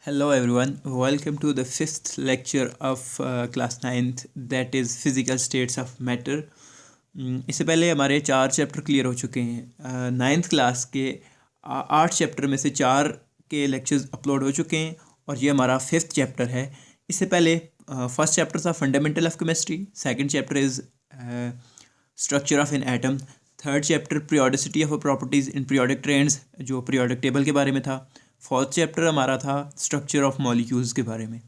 Hello everyone, welcome to the fifth lecture of class ninth that is physical states of matter. इससे पहले हमारे 4 chapter clear हो चुके हैं। नाइन्थ क्लास के 8 चैप्टर में से 4 के लेक्चर्स अपलोड हो चुके हैं और ये हमारा फिफ्थ चैप्टर है। इससे पहले फर्स्ट चैप्टर था fundamental of chemistry, second chapter is structure of an atom, third chapter periodicity of properties in periodic trends जो पीरियोडिक टेबल के बारे में था, फोर्थ चैप्टर हमारा था स्ट्रक्चर ऑफ मॉलिक्यूल्स के बारे में।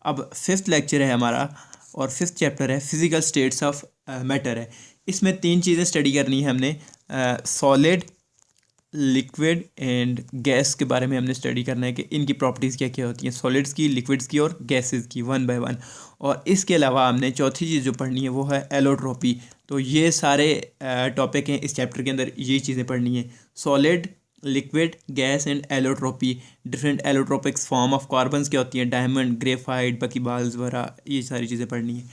अब फिफ्थ लेक्चर है हमारा और फिफ्थ चैप्टर है फिजिकल स्टेट्स ऑफ मैटर है। इसमें 3 चीज़ें स्टडी करनी है हमने, सॉलिड, लिक्विड एंड गैस के बारे में हमने स्टडी करना है कि इनकी प्रॉपर्टीज़ क्या क्या होती हैं, सॉलिड्स की, लिक्विड्स की और गैसेस की, वन बाय वन। और इसके अलावा हमने चौथी चीज़ जो पढ़नी है वो है एलोट्रोपी। तो ये सारे टॉपिक हैं इस चैप्टर के अंदर, ये चीज़ें पढ़नी है, solid, liquid, gas and allotropy. Different allotropics form of carbons क्या होती हैं, डायमंड, ग्रेफाइट, बकीबाल्स वगैरह, ये सारी चीज़ें पढ़नी है।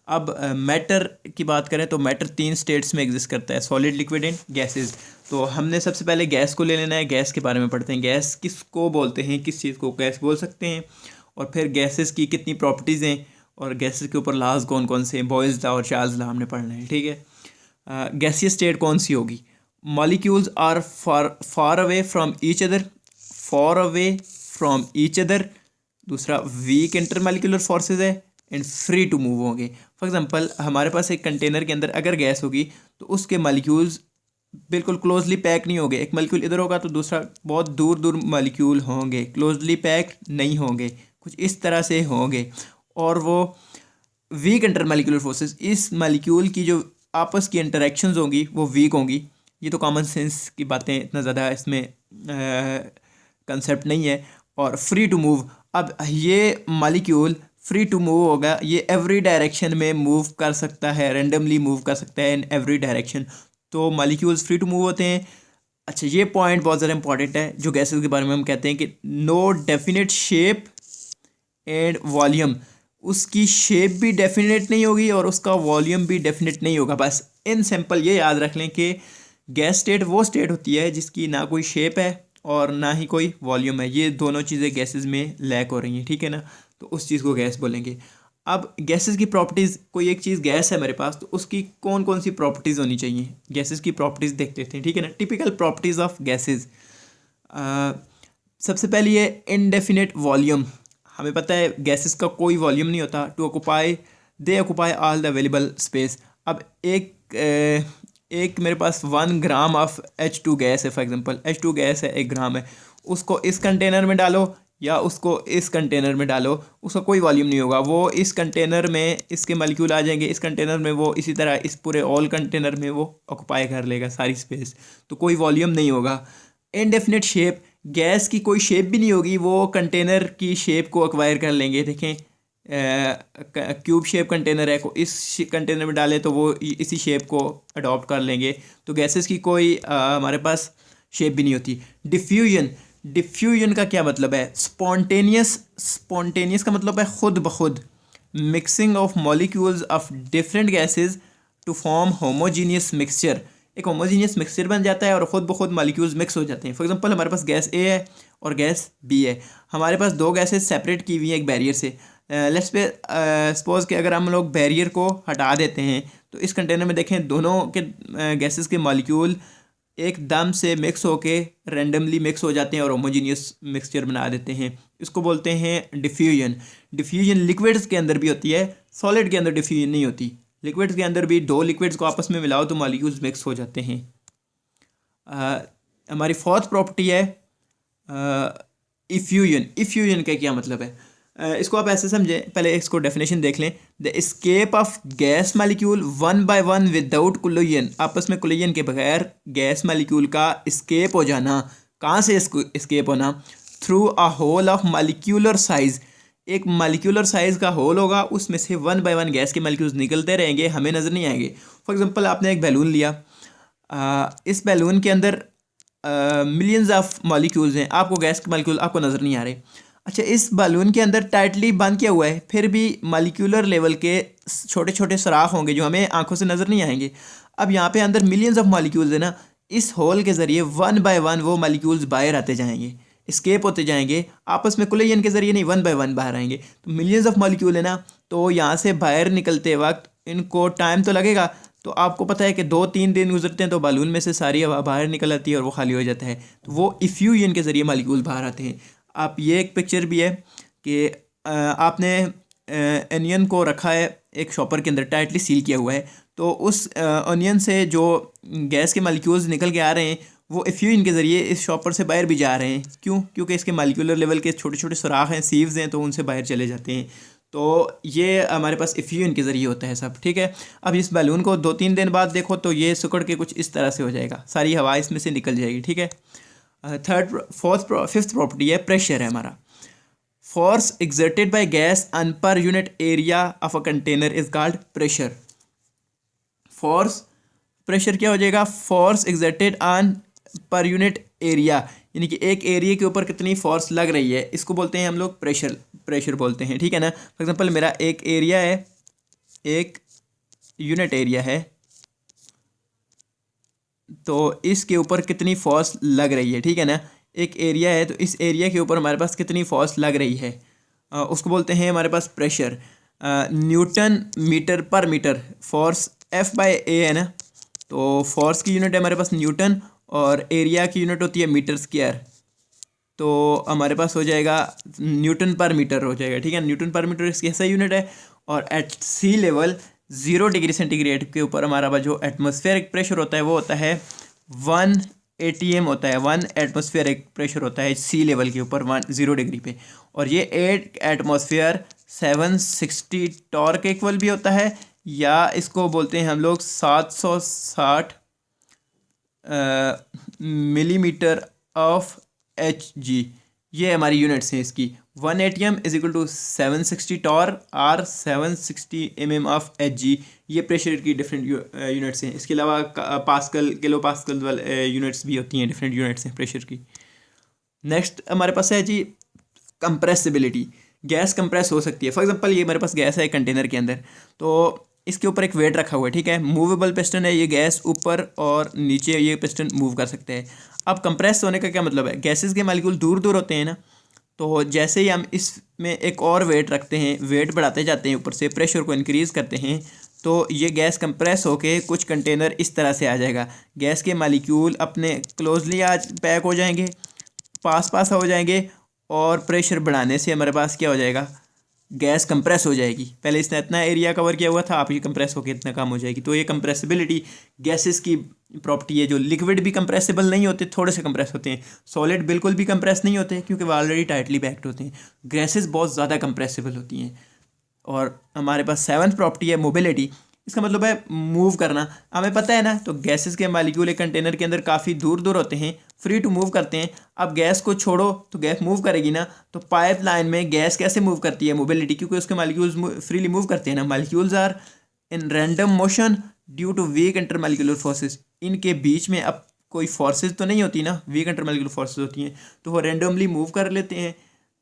अब मैटर की बात करें तो मैटर 3 स्टेट्स में एग्जिस्ट करता है, सॉलिड, लिक्विड एंड गैसेस। तो हमने सबसे पहले गैस को ले लेना है, गैस के बारे में पढ़ते हैं। गैस किसको बोलते हैं, किस चीज़ को गैस बोल सकते हैं, और फिर गैसेस की कितनी प्रॉपर्टीज़ हैं और गैसेस के ऊपर लॉज कौन कौन से हैं, बॉयल्स लॉ और चार्ल्स लॉ हमने पढ़ना है। ठीक है, गैसीय स्टेट कौन सी होगी, molecules are far away from each other, far away from each other। दूसरा वीक इंटरमॉलिक्यूलर फोर्सेस है एंड फ्री टू मूव होंगे। फॉर एग्जांपल हमारे पास एक कंटेनर के अंदर अगर गैस होगी तो उसके मॉलिक्यूल्स बिल्कुल क्लोजली पैक नहीं होंगे, एक मॉलिक्यूल इधर होगा तो दूसरा बहुत दूर दूर मॉलिक्यूल होंगे, क्लोजली पैक नहीं होंगे, कुछ इस तरह से होंगे। और वो वीक इंटरमॉलिक्यूलर फोर्सेस, इस मॉलिक्यूल की जो आपस की इंटरेक्शंस होंगी वो वीक होंगी। ये तो कॉमन सेंस की बातें, इतना ज़्यादा इसमें कंसेप्ट नहीं है। और फ्री टू मूव, अब ये मॉलिक्यूल फ्री टू मूव होगा, ये एवरी डायरेक्शन में मूव कर सकता है, रेंडमली मूव कर सकता है इन एवरी डायरेक्शन। तो मॉलिक्यूल्स फ्री टू मूव होते हैं। अच्छा, ये पॉइंट बहुत ज़्यादा इंपॉर्टेंट है जो गैसेस के बारे में हम कहते हैं कि no definite shape and volume, उसकी शेप भी डेफिनेट नहीं होगी और उसका वॉल्यूम भी डेफिनेट नहीं होगा। बस इन सिंपल ये याद रख लें कि गैस स्टेट वो स्टेट होती है जिसकी ना कोई शेप है और ना ही कोई वॉल्यूम है। ये दोनों चीज़ें गैसेस में लैक हो रही हैं, ठीक है ना, तो उस चीज़ को गैस बोलेंगे। अब गैसेस की प्रॉपर्टीज़, कोई एक चीज़ गैस है मेरे पास तो उसकी कौन कौन सी प्रॉपर्टीज़ होनी चाहिए, गैसेस की प्रॉपर्टीज़ देख लेते हैं, ठीक है ना। टिपिकल प्रॉपर्टीज़ ऑफ गैसेस, सबसे पहली है इनडेफिनेट वॉल्यूम। हमें पता है गैसेस का कोई वॉल्यूम नहीं होता, to occupy they occupy all the available space. अब एक मेरे पास 1 ग्राम ऑफ H2 गैस है, फॉर एग्जांपल H2 गैस है 1 ग्राम है, उसको इस कंटेनर में डालो या उसको इस कंटेनर में डालो, उसका कोई वॉल्यूम नहीं होगा। वो इस कंटेनर में इसके मॉलिक्यूल आ जाएंगे, इस कंटेनर में वो इसी तरह इस पूरे ऑल कंटेनर में वो ऑक्यूपाई कर लेगा सारी स्पेस, तो कोई वॉल्यूम नहीं होगा। इनडेफिनेट शेप, गैस की कोई शेप भी नहीं होगी, वो कंटेनर की शेप को एक्वायर कर लेंगे। देखें क्यूब शेप कंटेनर है, को इस कंटेनर में डालें तो वो इसी शेप को अडॉप्ट कर लेंगे। तो गैसेस की कोई हमारे पास शेप भी नहीं होती। डिफ्यूजन का क्या मतलब है, स्पॉन्टेनियस का मतलब है खुद ब खुद, mixing of molecules of different gases to form homogeneous mixture. एक होमोजीनियस मिक्सचर बन जाता है और ख़ुद ब खुद मॉलिक्यूल्स मिक्स हो जाते हैं। फॉर एग्जांपल हमारे पास गैस ए है और गैस बी है, हमारे पास 2 गैसेस सेपरेट की हुई हैं एक बैरियर से। लेट्स पे सपोज कि अगर हम लोग बैरियर को हटा देते हैं तो इस कंटेनर में देखें दोनों के गैसेस के मॉलिक्यूल एकदम से मिक्स होके रेंडमली मिक्स हो जाते हैं और होमोजीनियस मिक्सचर बना देते हैं, इसको बोलते हैं डिफ्यूजन लिक्विड्स के अंदर भी होती है, सॉलिड के अंदर डिफ्यूजन नहीं होती। लिक्विड्स के अंदर भी 2 लिक्विड्स को आपस में मिलाओ तो मॉलिक्यूल्स मिक्स हो जाते हैं। हमारी फोर्थ प्रॉपर्टी है इफ्यूजन का क्या मतलब है, इसको आप ऐसे समझें, पहले इसको डेफिनेशन देख लें। The escape of gas molecule 1 by 1 without collision, आपस में कोलिजन के बगैर गैस मॉलिक्यूल का एस्केप हो जाना। कहाँ से एस्केप होना, through a hole of molecular size, एक मॉलिक्यूलर साइज़ का होल होगा, उसमें से 1 by 1 गैस के मॉलिक्यूल्स निकलते रहेंगे, हमें नज़र नहीं आएंगे। फॉर एग्जांपल आपने एक बैलून लिया, इस बैलून के अंदर मिलियंस ऑफ मॉलिक्यूल्स हैं, आपको गैस के मॉलिक्यूल आपको नज़र नहीं आ रहे। अच्छा, इस बैलून के अंदर टाइटली बंद किया हुआ है, फिर भी मॉलिक्यूलर लेवल के छोटे छोटे सुराख होंगे जो हमें आंखों से नज़र नहीं आएंगे। अब यहाँ पे अंदर मिलियंस ऑफ मॉलिक्यूल्स है ना, इस होल के ज़रिए 1 by 1 वो मॉलिक्यूल्स बाहर आते जाएंगे, स्केप होते जाएंगे आपस में कोलिजन के ज़रिए नहीं, 1 बाय 1 बाहर आएंगे। तो मिलियंस ऑफ मॉलिक्यूल है ना, तो यहाँ से बाहर निकलते वक्त इनको टाइम तो लगेगा। तो आपको पता है कि 2-3 दिन गुजरते हैं तो बालून में से सारी हवा बाहर निकल आती है और वो खाली हो जाता है। तो वो इफ्यूजन के ज़रिए मॉलिक्यूल बाहर आते हैं। आप ये एक पिक्चर भी है कि आपने एनियन को रखा है एक शॉपर के अंदर, टाइटली सील किया हुआ है, तो उस ऑनियन से जो गैस के मालिक्यूल्स निकल के आ रहे हैं वो इफ्यूजन के ज़रिए इस शॉपर से बाहर भी जा रहे हैं। क्यों? क्योंकि इसके मालिक्यूलर लेवल के छोटे छोटे सुराख हैं, सीव्स हैं, तो उनसे बाहर चले जाते हैं। तो ये हमारे पास इफ्यूजन के ज़रिए होता है सब, ठीक है। अब इस बैलून को 2-3 दिन बाद देखो तो ये सिकुड़ के कुछ इस तरह से हो जाएगा, सारी हवा इसमें से निकल जाएगी, ठीक है। फिफ्थ प्रॉपर्टी है प्रेशर है हमारा। Force exerted by gas on per unit area of a container is called pressure। Force pressure क्या हो जाएगा? Force exerted on per unit area, यानी कि एक एरिया के ऊपर कितनी फोर्स लग रही है, इसको बोलते हैं हम लोग प्रेशर बोलते हैं, ठीक है ना। फॉर एग्जांपल मेरा एक एरिया है, एक यूनिट एरिया है, तो इसके ऊपर कितनी फोर्स लग रही है, ठीक है ना। एक एरिया है तो इस एरिया के ऊपर हमारे पास कितनी फोर्स लग रही है, उसको बोलते हैं हमारे पास प्रेशर। न्यूटन मीटर पर मीटर, फोर्स F बाय ए है ना, तो फोर्स की यूनिट है हमारे पास न्यूटन और एरिया की यूनिट होती है मीटर स्क्वायर। तो हमारे पास हो जाएगा न्यूटन पर मीटर हो जाएगा, ठीक है। न्यूटन पर मीटर इसकी ऐसा यूनिट है। और एट सी लेवल 0 डिग्री सेंटीग्रेड के ऊपर हमारा जो एटमॉस्फेरिक प्रेशर होता है वो होता है 1 ATM होता है। 1 एटमॉस्फेरिक प्रेशर होता है सी लेवल के ऊपर 0 डिग्री पे। और ये 8 एटमॉस्फेयर 760 टॉर्क के इक्वल भी होता है, या इसको बोलते हैं हम लोग 760 मिलीमीटर ऑफ Hg। ये हमारी यूनिट्स हैं इसकी। 1 ATM is equal to 760 torr or 760 mm of Hg। ये प्रेशर की डिफरेंट यूनिट्स हैं। इसके अलावा पास्कल, किलो पास्कल वाले यूनिट्स भी होती हैं, डिफरेंट यूनिट्स हैं प्रेशर की। नेक्स्ट हमारे पास है जी कंप्रेसिबिलिटी। गैस कंप्रेस हो सकती है। फॉर एग्जांपल ये मेरे पास गैस है एक कंटेनर के अंदर, तो इसके ऊपर एक वेट रखा हुआ है, ठीक है। मूवेबल पिस्टन है, ये गैस ऊपर और नीचे ये पिस्टन मूव कर सकते हैं। अब कंप्रेस होने का क्या मतलब है? गैसेस के मालिक्यूल दूर दूर होते हैं ना, तो जैसे ही हम इसमें एक और वेट रखते हैं, वेट बढ़ाते जाते हैं, ऊपर से प्रेशर को इंक्रीज़ करते हैं, तो ये गैस कंप्रेस होके कुछ कंटेनर इस तरह से आ जाएगा। गैस के मालिक्यूल अपने क्लोजली आज पैक हो जाएंगे, पास पास हो जाएंगे, और प्रेशर बढ़ाने से हमारे पास क्या हो जाएगा? गैस कंप्रेस हो जाएगी। पहले इसने इतना एरिया कवर किया हुआ था, आप ये कंप्रेस होकर इतना कम हो जाएगी। तो ये कंप्रेसिबिलिटी गैसेस की प्रॉपर्टी है। जो लिक्विड भी कंप्रेसिबल नहीं होते, थोड़े से कंप्रेस होते हैं। सॉलिड बिल्कुल भी कंप्रेस नहीं होते क्योंकि वो ऑलरेडी टाइटली पैक्ड होते हैं। गैसेस बहुत ज़्यादा कंप्रेसिबल होती हैं। और हमारे पास 7th प्रॉपर्टी है मोबिलिटी। इसका मतलब है मूव करना। हमें पता है ना, तो गैसेस के मालिक्यूल एक कंटेनर के अंदर काफ़ी दूर दूर होते हैं, फ्री टू मूव करते हैं। अब गैस को छोड़ो तो गैस मूव करेगी ना, तो पाइप लाइन में गैस कैसे मूव करती है? मोबिलिटी, क्योंकि उसके मालिक्यूल्स फ्रीली मूव करते हैं ना। Molecules are in random motion due to weak intermolecular forces. इनके बीच में अब कोई फोर्सेज तो नहीं होती ना, वीक इंटरमॉलिक्यूलर फोर्सेज होती हैं, तो वो रैंडमली मूव कर लेते हैं।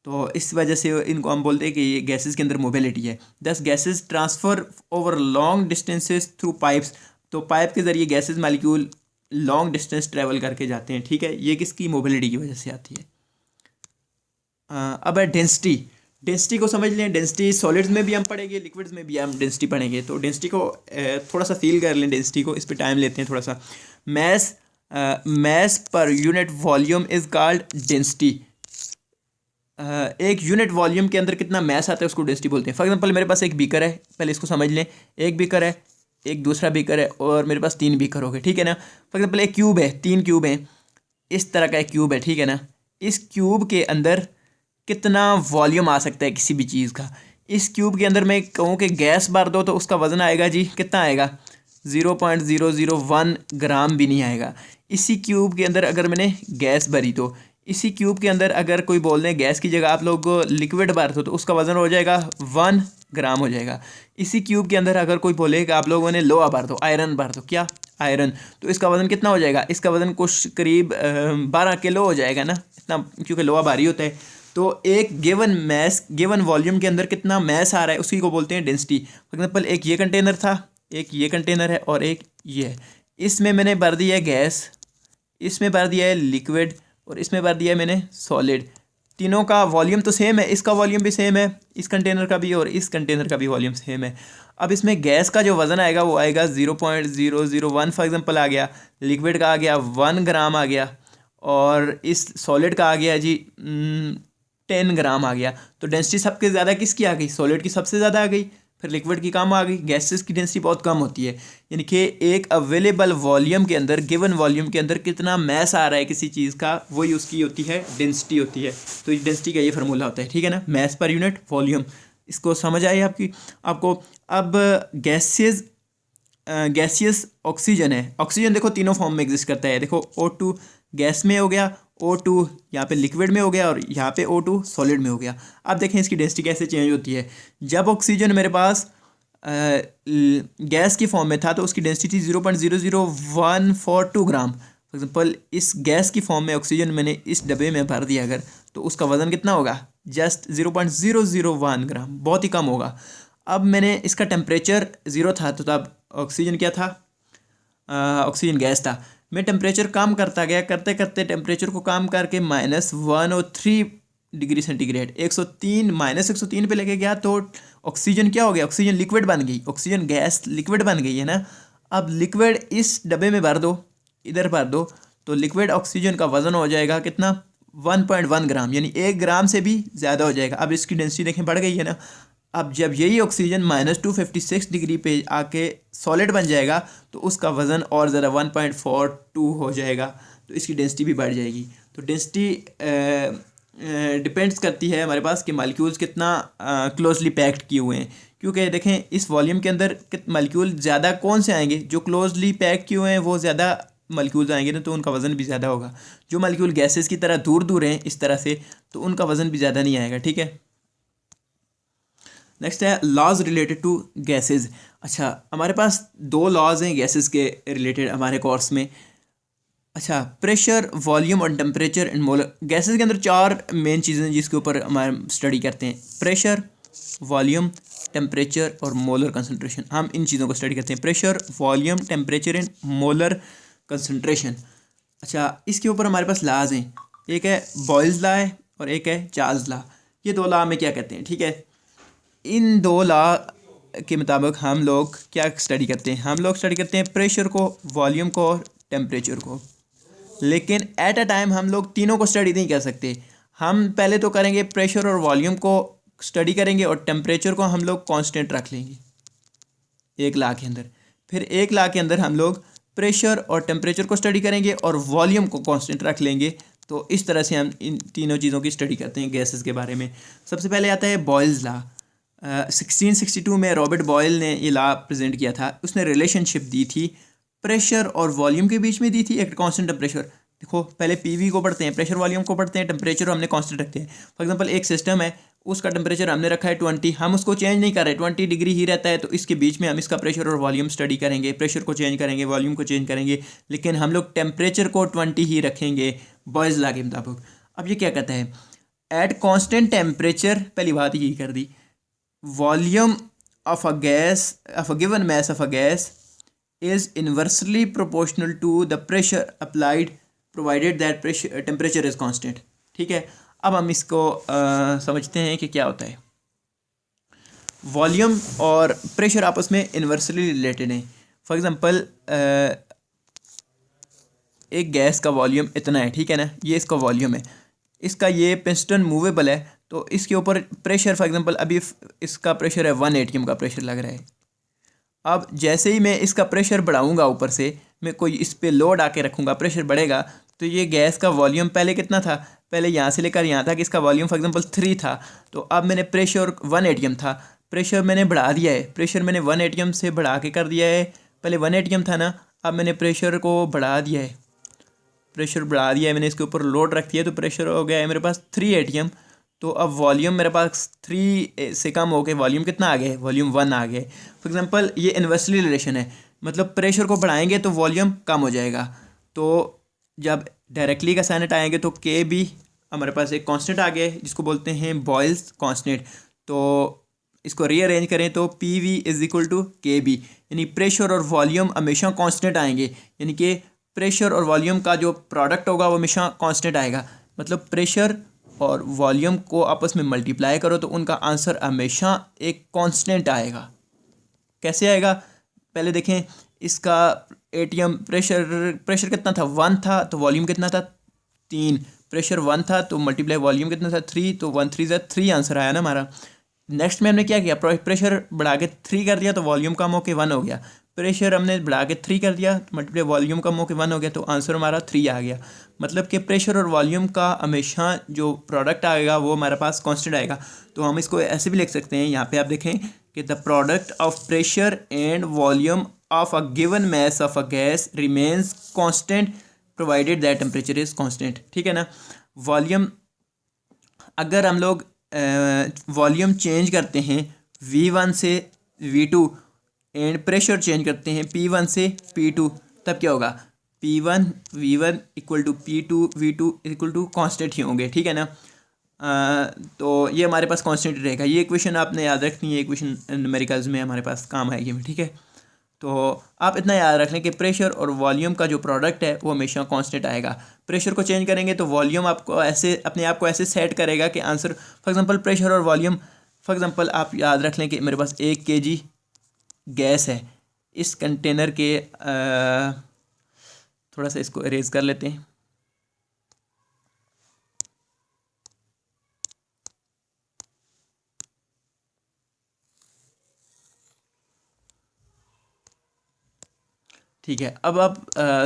तो इस वजह से इनको हम बोलते हैं कि ये गैसेस के अंदर मोबिलिटी है। दस gases transfer over long distances through pipes. तो पाइप के ज़रिए gases molecule long distance travel करके जाते हैं, ठीक है। ये किसकी? मोबिलिटी की वजह से आती है। अब है डेंसिटी। डेंसिटी को समझ लें। डेंसिटी सॉलिड्स में भी हम पढ़ेंगे, लिक्विड्स में भी हम डेंसिटी पढ़ेंगे। तो डेंसिटी को थोड़ा सा फील कर लें। डेंसिटी को, इस पर टाइम लेते हैं थोड़ा सा। Mass per unit volume is called density. एक यूनिट वॉल्यूम के अंदर कितना मैस आता है उसको डेंसिटी बोलते हैं। फॉर एग्जांपल मेरे पास एक बीकर है, पहले इसको समझ लें। एक बीकर है, एक दूसरा बीकर है, और मेरे पास 3 बीकर हो गए, ठीक है ना। फॉर एग्जांपल एक क्यूब है, 3 क्यूब हैं, इस तरह का एक क्यूब है, ठीक है ना। इस क्यूब के अंदर कितना वॉल्यूम आ सकता है किसी भी चीज़ का? इस क्यूब के अंदर मैं कहूँ कि गैस भर दो तो उसका वज़न आएगा जी, कितना आएगा? 0.001 ग्राम भी नहीं आएगा। इसी क्यूब के अंदर अगर मैंने गैस भरी, तो इसी क्यूब के अंदर अगर कोई बोल दें गैस की जगह आप लोग लिक्विड भर दो, तो उसका वज़न हो जाएगा 1 ग्राम हो जाएगा। इसी क्यूब के अंदर अगर कोई बोले कि आप लोगों ने लोहा भर दो, आयरन भर दो, क्या? आयरन, तो इसका वज़न कितना हो जाएगा? इसका वज़न कुछ करीब 12 किलो हो जाएगा ना, इतना, क्योंकि लोहा भारी होता है। तो एक गिवन मैस, गिवन वॉल्यूम के अंदर कितना मैस आ रहा है, उसी को बोलते हैं डेंसिटी। फॉर एग्जांपल एक ये कंटेनर था, एक ये कंटेनर है, और एक ये है। इसमें मैंने भर दिया है गैस, इसमें भर दिया है लिक्विड, और इसमें भर दिया मैंने सॉलिड। तीनों का वॉल्यूम तो सेम है, इसका वॉल्यूम भी सेम है, इस कंटेनर का भी और इस कंटेनर का भी वॉल्यूम सेम है। अब इसमें गैस का जो वज़न आएगा वो आएगा 0.001 फॉर एग्जांपल आ गया, लिक्विड का आ गया 1 ग्राम आ गया, और इस सॉलिड का आ गया जी 10 ग्राम आ गया। तो डेंसिटी सबसे ज़्यादा किसकी आ गई? सॉलिड की सबसे ज़्यादा आ गई, फिर लिक्विड की कम आ गई, गैसेस की डेंसिटी बहुत कम होती है। यानी कि एक अवेलेबल वॉल्यूम के अंदर, गिवन वॉल्यूम के अंदर कितना मैस आ रहा है किसी चीज़ का, वही उसकी होती है डेंसिटी होती है। तो इस डेंसिटी का ये फार्मूला होता है, ठीक है ना, मैस पर यूनिट वॉल्यूम। इसको समझ आई आपको? अब गैसियस ऑक्सीजन है। ऑक्सीजन देखो तीनों फॉर्म में एग्जिस्ट करता है। देखो O2 गैस में हो गया, O2 यहाँ पे लिक्विड में हो गया, और यहाँ पे O2 सॉलिड में हो गया। अब देखें इसकी डेंसिटी कैसे चेंज होती है। जब ऑक्सीजन मेरे पास गैस की फॉर्म में था तो उसकी डेंसिटी थी 0.00142 ग्राम। फॉर एग्जांपल इस गैस की फॉर्म में ऑक्सीजन मैंने इस डब्बे में भर दिया अगर, तो उसका वज़न कितना होगा? जस्ट 0.001 ग्राम, बहुत ही कम होगा। अब मैंने इसका टेम्परेचर 0 था, तो तब ऑक्सीजन क्या था? ऑक्सीजन गैस था। मैं टेम्परेचर कम करता गया, करते करते टेम्परेचर को कम करके -103 डिग्री सेंटीग्रेड, 103 -103 पे लेके गया, तो ऑक्सीजन क्या हो गया? ऑक्सीजन लिक्विड बन गई, ऑक्सीजन गैस लिक्विड बन गई है ना। अब लिक्विड इस डब्बे में भर दो, इधर भर दो, तो लिक्विड ऑक्सीजन का वज़न हो जाएगा कितना? 1.1 ग्राम, यानी 1 ग्राम से भी ज़्यादा हो जाएगा। अब इसकी डेंसिटी देखें बढ़ गई है ना। अब जब यही ऑक्सीजन -256 डिग्री पे आके सॉलिड बन जाएगा तो उसका वज़न और ज़्यादा 1.42 हो जाएगा, तो इसकी डेंसिटी भी बढ़ जाएगी। तो डेंसिटी डिपेंड्स करती है हमारे पास कि मॉलिक्यूल्स कितना क्लोजली पैक्ड किए हुए हैं। क्योंकि देखें इस वॉल्यूम के अंदर मॉलिक्यूल ज़्यादा कौन से आएंगे? जो क्लोजली पैक किए हुए हैं वो ज़्यादा मॉलिक्यूल्स आएंगे ना, तो उनका वज़न भी ज़्यादा होगा। जो मॉलिक्यूल गैसेस की तरह दूर दूर हैं इस तरह से, तो उनका वज़न भी ज़्यादा नहीं आएगा, ठीक है। नेक्स्ट है लॉज रिलेटेड टू गैसेस। अच्छा, हमारे पास 2 लॉज हैं गैसेस के रिलेटेड हमारे कोर्स में। अच्छा, प्रेशर, वॉल्यूम और टेम्परेचर एंड मोलर। गैसेस के अंदर 4 मेन चीज़ें हैं जिसके ऊपर हमारे स्टडी करते हैं। प्रेशर, वॉल्यूम, टेम्परेचर और मोलर कंसनट्रेशन। हम इन चीज़ों को स्टडी करते हैं, pressure, volume, temperature and molar concentration. अच्छा, इसके ऊपर हमारे पास लॉज हैं, एक है बॉयल्स लॉ है और एक है चार्ल्स लॉ। ये 2 लॉ में क्या कहते हैं, ठीक है। इन 2 लॉ के मुताबिक हम लोग क्या स्टडी करते हैं? हम लोग स्टडी करते हैं प्रेशर को, वॉल्यूम को और टेम्परेचर को। लेकिन एट अ टाइम हम लोग तीनों को स्टडी नहीं कर सकते। हम पहले तो करेंगे प्रेशर और वॉल्यूम को स्टडी करेंगे, और टेम्परेचर को हम लोग कांस्टेंट रख लेंगे 1 लाख के अंदर। फिर 1 लाख के अंदर हम लोग प्रेशर और टेम्परेचर को स्टडी करेंगे और वॉल्यूम को कांस्टेंट रख लेंगे। तो इस तरह से हम इन तीनों चीज़ों की स्टडी करते हैं गैसेस के बारे में। सबसे पहले आता है बॉयल्स लॉ। 1662 में रॉबर्ट बॉयल ने ये लॉ प्रेजेंट किया था। उसने रिलेशनशिप दी थी प्रेशर और वॉल्यूम के बीच में दी थी, एक कांस्टेंट टेम्परेचर। देखो पहले पीवी को पढ़ते हैं, प्रेशर वॉल्यूम को पढ़ते हैं, टेम्परेचर हमने कांस्टेंट रखते हैं। फॉर एग्जांपल एक सिस्टम है, उसका टेम्परेचर हमने रखा है 20, हम उसको चेंज नहीं कर रहे, 20 डिग्री ही रहता है। तो इसके बीच में हम इसका प्रेशर और वॉल्यूम स्टडी करेंगे, प्रेशर को चेंज करेंगे, वॉल्यूम को चेंज करेंगे, लेकिन हम लोग टेम्परेचर को 20 ही रखेंगे बॉयल्स लॉ के मुताबिक। अब ये क्या कहता है? एट कॉन्स्टेंट टेम्परेचर, पहली बात यही कर दी, volume of a gas, of a given mass of a gas is inversely proportional to the pressure applied provided that pressure temperature is constant। ठीक है, अब हम इसको समझते हैं कि क्या होता है। वॉल्यूम और प्रेशर आपस में इन्वर्सली रिलेटेड हैं। फॉर एग्जांपल एक गैस का वॉल्यूम इतना है, ठीक है ना, ये इसका वॉल्यूम है, इसका ये पिस्टन मूवेबल है, तो इसके ऊपर प्रेशर, फॉर एग्जांपल अभी इसका प्रेशर है 1 एटीएम का प्रेशर लग रहा है। अब जैसे ही मैं इसका प्रेशर बढ़ाऊंगा, ऊपर से मैं कोई इस पर लोड आके रखूँगा, प्रेशर बढ़ेगा, तो ये गैस का वॉल्यूम पहले कितना था? पहले यहाँ से लेकर यहाँ तक इसका वॉल्यूम फॉर एग्जांपल 3 था। तो अब मैंने प्रेशर 1 एटीएम था, प्रेशर मैंने बढ़ा दिया है, प्रेशर मैंने 1 एटीएम से बढ़ा के कर दिया है। पहले 1 एटीएम था ना, अब मैंने प्रेशर को बढ़ा दिया है, प्रेशर बढ़ा दिया है मैंने, इसके ऊपर लोड रख दिया, तो प्रेशर हो गया है मेरे पास 3 एटीएम। तो अब वॉल्यूम मेरे पास 3 से कम हो गए, वॉल्यूम कितना आ गया? वॉल्यूम 1 आ गया। फॉर एग्जांपल ये इन्वर्सली रिलेशन है, मतलब प्रेशर को बढ़ाएंगे तो वॉल्यूम कम हो जाएगा। तो जब डायरेक्टली का साइन हटाएंगे तो के भी हमारे पास एक कांस्टेंट आ गया है जिसको बोलते हैं बॉयल्स कांस्टेंट। तो इसको रीअरेंज करें तो P V is equal to K B, यानी प्रेशर और वॉल्यूम हमेशा कांस्टेंट आएंगे, यानी कि प्रेशर और वॉल्यूम का जो प्रोडक्ट होगा वो हमेशा कांस्टेंट आएगा। मतलब प्रेशर और वॉल्यूम को आपस में मल्टीप्लाई करो तो उनका आंसर हमेशा एक कांस्टेंट आएगा। कैसे आएगा, पहले देखें इसका एटीएम प्रेशर कितना था, 1 था, तो वॉल्यूम कितना था, 3। प्रेशर 1 था तो मल्टीप्लाई वॉल्यूम कितना था, 3, तो 1 3 ज़ा 3 आंसर आया ना हमारा। नेक्स्ट में हमने क्या किया, प्रेशर बढ़ा के 3 कर दिया तो वॉल्यूम कम होके 1 हो गया। प्रेशर हमने बढ़ा के 3 कर दिया तो मल्टीप्लाई वॉल्यूम कम होके 1 हो गया, तो आंसर हमारा 3 आ गया। मतलब कि प्रेशर और वॉल्यूम का हमेशा जो प्रोडक्ट आएगा वो हमारे पास कांस्टेंट आएगा। तो हम इसको ऐसे भी लिख सकते हैं, यहाँ पे आप देखें कि the product of pressure and volume of a given mass of a gas remains constant provided that temperature is constant. ठीक है ना। वॉल्यूम, अगर हम लोग वॉल्यूम चेंज करते हैं V1 से V2 एंड प्रेशर चेंज करते हैं P1 से P2, तब क्या होगा, P1 V1 equal to P2 V2 equal to constant ही होंगे। ठीक है ना। तो ये हमारे पास कांस्टेंट रहेगा। ये इक्वेशन आपने याद रखनी है, इक्वेशन न्यूमेरिकल्स में हमारे पास काम आएगी। ठीक है, तो आप इतना याद रख लें कि प्रेशर और वॉल्यूम का जो प्रोडक्ट है वो हमेशा कांस्टेंट आएगा। प्रेशर को चेंज करेंगे तो वॉल्यूम आपको ऐसे अपने आप को ऐसे सेट करेगा कि आंसर, फॉर एग्जांपल प्रेशर और वॉल्यूम, फॉर एग्जांपल आप याद रख लें कि मेरे पास 1 kg गैस है। इस कंटेनर के थोड़ा सा इसको इरेज कर लेते हैं। ठीक है, अब आप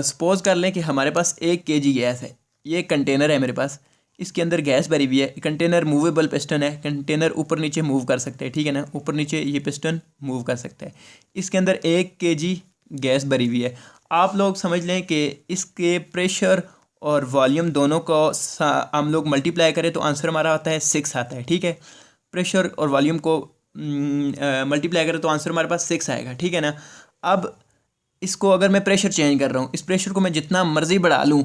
सपोज कर लें कि हमारे पास 1 kg गैस है। ये कंटेनर है मेरे पास, इसके अंदर गैस भरी हुई है। कंटेनर मूवेबल पिस्टन है, कंटेनर ऊपर नीचे मूव कर सकते हैं। ठीक है ना, ऊपर नीचे ये पिस्टन मूव कर सकता है। इसके अंदर 1 kg गैस भरी हुई है। आप लोग समझ लें कि इसके प्रेशर और वॉल्यूम दोनों को हम लोग मल्टीप्लाई करें तो आंसर हमारा आता है 6 आता है। ठीक है, प्रेशर और वॉल्यूम को मल्टीप्लाई करें तो आंसर हमारे पास 6 आएगा। ठीक है ना। अब इसको अगर मैं प्रेशर चेंज कर रहा हूँ, इस प्रेशर को मैं जितना मर्जी बढ़ा लूँ,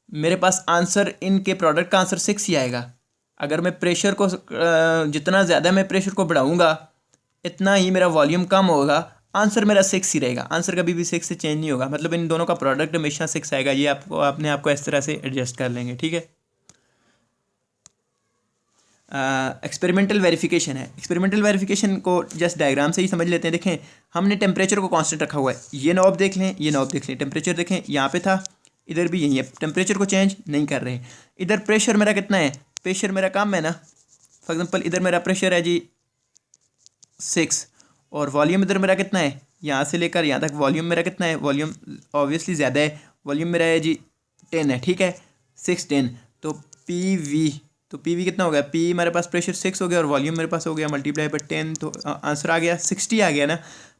मेरे पास आंसर इनके प्रोडक्ट का आंसर 6 ही आएगा। अगर मैं प्रेशर को जितना ज़्यादा मैं प्रेशर को बढ़ाऊँगा इतना ही मेरा वॉल्यूम कम होगा, आंसर मेरा 6 ही रहेगा। आंसर कभी भी 6 से चेंज नहीं होगा। मतलब इन दोनों का प्रोडक्ट हमेशा 6 आएगा। ये आपको इस तरह से एडजस्ट कर लेंगे। ठीक है। एक्सपेरिमेंटल वेरिफिकेशन है। एक्सपेरिमेंटल वेरिफिकेशन को जस्ट डायग्राम से ही समझ लेते हैं। देखें, हमने टेम्परेचर को कांस्टेंट रखा हुआ है। ये नॉब देख लें, ये नॉब देख लें। टेम्परेचर देखें, यहाँ पे था, इधर भी यही है। टेम्परेचर को चेंज नहीं कर रहे। इधर प्रेशर मेरा कितना है, प्रेशर मेरा कम है ना। फॉर एग्जांपल इधर मेरा प्रेशर है जी 6 और वॉल्यूम इधर मेरा कितना है, यहाँ से लेकर यहाँ तक वॉल्यूम मेरा कितना है, वॉल्यूम ऑब्वियसली ज़्यादा है। वॉल्यूम मेरा है जी 10 है। ठीक है, 6 10, तो पी वी कितना हो गया, पी हमारे पास प्रेशर 6 हो गया और वॉल्यूम मेरे पास हो गया मल्टीप्लाई बाय 10, तो आंसर आ गया 60 आ गया ना,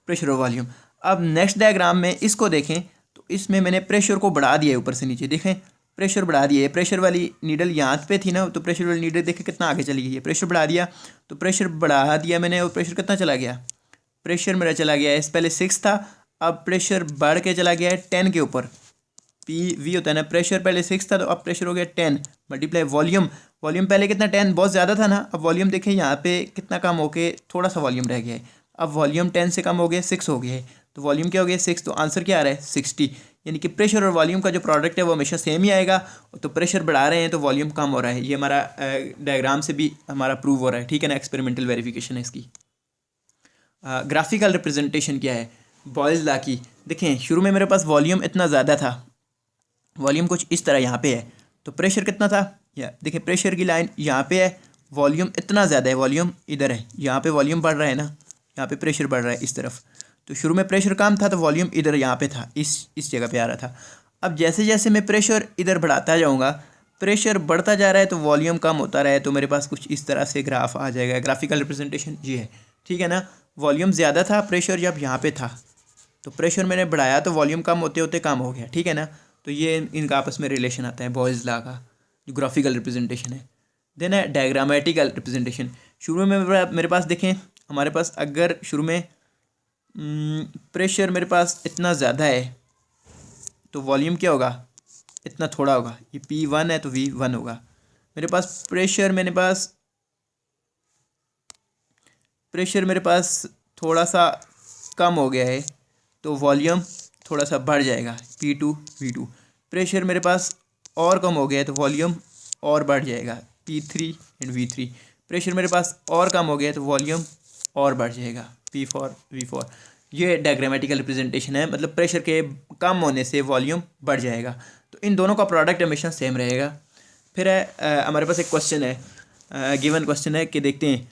प्रेशर और वॉल्यूम। अब नेक्स्ट डायग्राम में इसको देखें तो इसमें मैंने प्रेशर को बढ़ा दिया है ऊपर से नीचे। देखें, प्रेशर बढ़ा दिया है। प्रेशर वाली नीडल यहाँ पे थी ना, तो प्रेशर वाली नीडल देखें कितना आगे चली गई है। प्रेशर बढ़ा दिया, तो प्रेशर बढ़ा दिया मैंने और प्रेशर कितना चला गया, प्रेशर मेरा चला गया है, इस पहले 6 था, अब प्रेशर बढ़ के चला गया है 10 के ऊपर। पी वी होता है ना, प्रेशर पहले 6 था तो अब प्रेशर हो गया 10 मल्टीप्लाई वॉल्यूम। वॉल्यूम पहले कितना 10 बहुत ज़्यादा था ना, अब वॉल्यूम देखें यहाँ पे कितना कम होके थोड़ा सा वॉल्यूम रह गया है। अब वॉल्यूम 10 से कम हो गया 6 हो गया है, तो वॉल्यूम क्या हो गया 6, तो आंसर क्या आ रहा है 60। यानी कि प्रेशर और वॉल्यूम का जो प्रोडक्ट है वो हमेशा सेम ही आएगा। तो प्रेशर बढ़ा रहे हैं तो वॉल्यूम कम हो रहा है। ये हमारा डायग्राम से भी हमारा प्रूव हो रहा है। ठीक है ना, एक्सपेरिमेंटल वेरिफिकेशन है इसकी। ग्राफिकल रिप्रेजेंटेशन क्या है बॉयज़ लॉ की। देखें, शुरू में मेरे पास वॉल्यूम इतना ज़्यादा था, वॉल्यूम कुछ इस तरह यहाँ पे है, तो प्रेशर कितना था, या देखिए प्रेशर की लाइन यहाँ पे है, वॉल्यूम इतना ज़्यादा है, वॉल्यूम इधर है, यहाँ पे वॉल्यूम बढ़ रहा है ना, यहाँ पे प्रेशर बढ़ रहा है इस तरफ। तो शुरू में प्रेशर कम था तो वॉल्यूम इधर यहाँ पे था, इस जगह पे आ रहा था। अब जैसे जैसे मैं प्रेशर इधर बढ़ाता जाऊँगा, प्रेशर बढ़ता जा रहा है तो वॉल्यूम कम होता रहा है, तो मेरे पास कुछ इस तरह से ग्राफ आ जाएगा। ग्राफिकल रिप्रेजेंटेशन ये है। ठीक है ना, वॉल्यूम ज़्यादा था, प्रेशर जब यहाँ पे था तो प्रेशर मैंने बढ़ाया तो वॉल्यूम कम होते होते कम हो गया। ठीक है ना, तो ये इनका आपस में रिलेशन आता है बॉयज़ लॉ का, जो ग्राफिकल रिप्रेजेंटेशन है। देन है डायग्रामेटिकल रिप्रेजेंटेशन। शुरू में मेरे पास देखें, हमारे पास अगर शुरू में प्रेशर मेरे पास इतना ज़्यादा है तो वॉल्यूम क्या होगा, इतना थोड़ा होगा। ये P1 है तो V1 होगा। मेरे पास प्रेशर मेरे पास थोड़ा सा कम हो गया है तो वॉल्यूम थोड़ा सा बढ़ जाएगा, P2 V2। प्रेशर मेरे पास और कम हो गया है तो वॉल्यूम और बढ़ जाएगा, P3 एंड V3। प्रेशर मेरे पास और कम हो गया है तो वॉल्यूम और बढ़ जाएगा, P4 V4। ये डायग्रामेटिकल रिप्रेजेंटेशन है, मतलब प्रेशर के कम होने से वॉल्यूम बढ़ जाएगा। तो इन दोनों का प्रोडक्ट हमेशा सेम रहेगा। फिर है हमारे पास एक क्वेश्चन है, गिवन क्वेश्चन है कि देखते हैं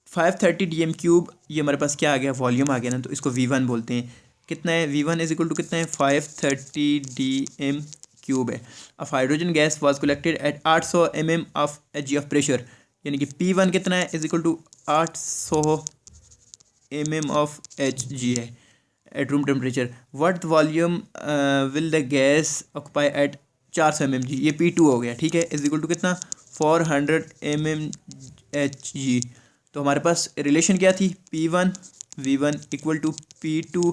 530 dm³ ये हमारे पास क्या आ गया, वॉल्यूम आ गया ना, तो इसको V1 बोलते हैं। कितना है V1 इज इक्वल टू कितना है, 530 dm³ है। अब hydrogen gas was collected at 800 mm of Hg of pressure, यानी कि P1 कितना है, is equal to 800 mm of Hg है at room temperature. What volume will the gas occupy at 400 mmg, ये P2 हो गया, ठीक है, इज इक्वल टू कितना 400 mmHg। तो हमारे पास रिलेशन क्या थी, P1 V1 equal to P2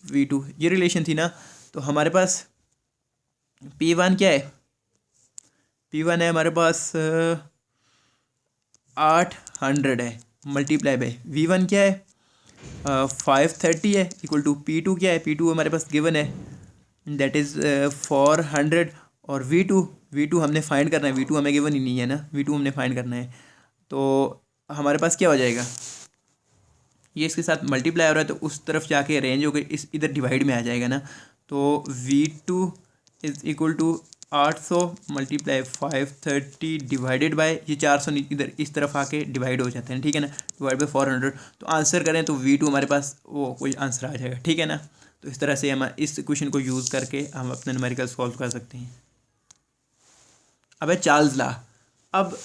V2, ये रिलेशन थी ना। तो हमारे पास P1 क्या है, P1 है हमारे पास 800 है मल्टीप्लाई बाय V1 क्या है 530 है इक्वल टू P2 क्या है, P2 हमारे पास गिवन है दैट इज़ 400, और V2 हमने फाइंड करना है, V2 हमें गिवन ही नहीं है ना, V2 हमने फाइंड करना है। तो हमारे पास क्या हो जाएगा, ये इसके साथ मल्टीप्लाई हो रहा है तो उस तरफ जाके रेंज होकर इस इधर डिवाइड में आ जाएगा ना। तो V2 is equal to 800 multiply 530 divided by ये 400 इधर इस तरफ आके डिवाइड हो जाते हैं, ठीक है ना, डिवाइड बाय 400। तो आंसर करें तो V2 हमारे पास वो कोई आंसर आ जाएगा, ठीक है ना। तो इस तरह से हम इस क्वेश्चन को यूज़ करके हम अपने न्यूमेरिकल सॉल्व कर सकते हैं। अब है चार्ल्स लॉ। अब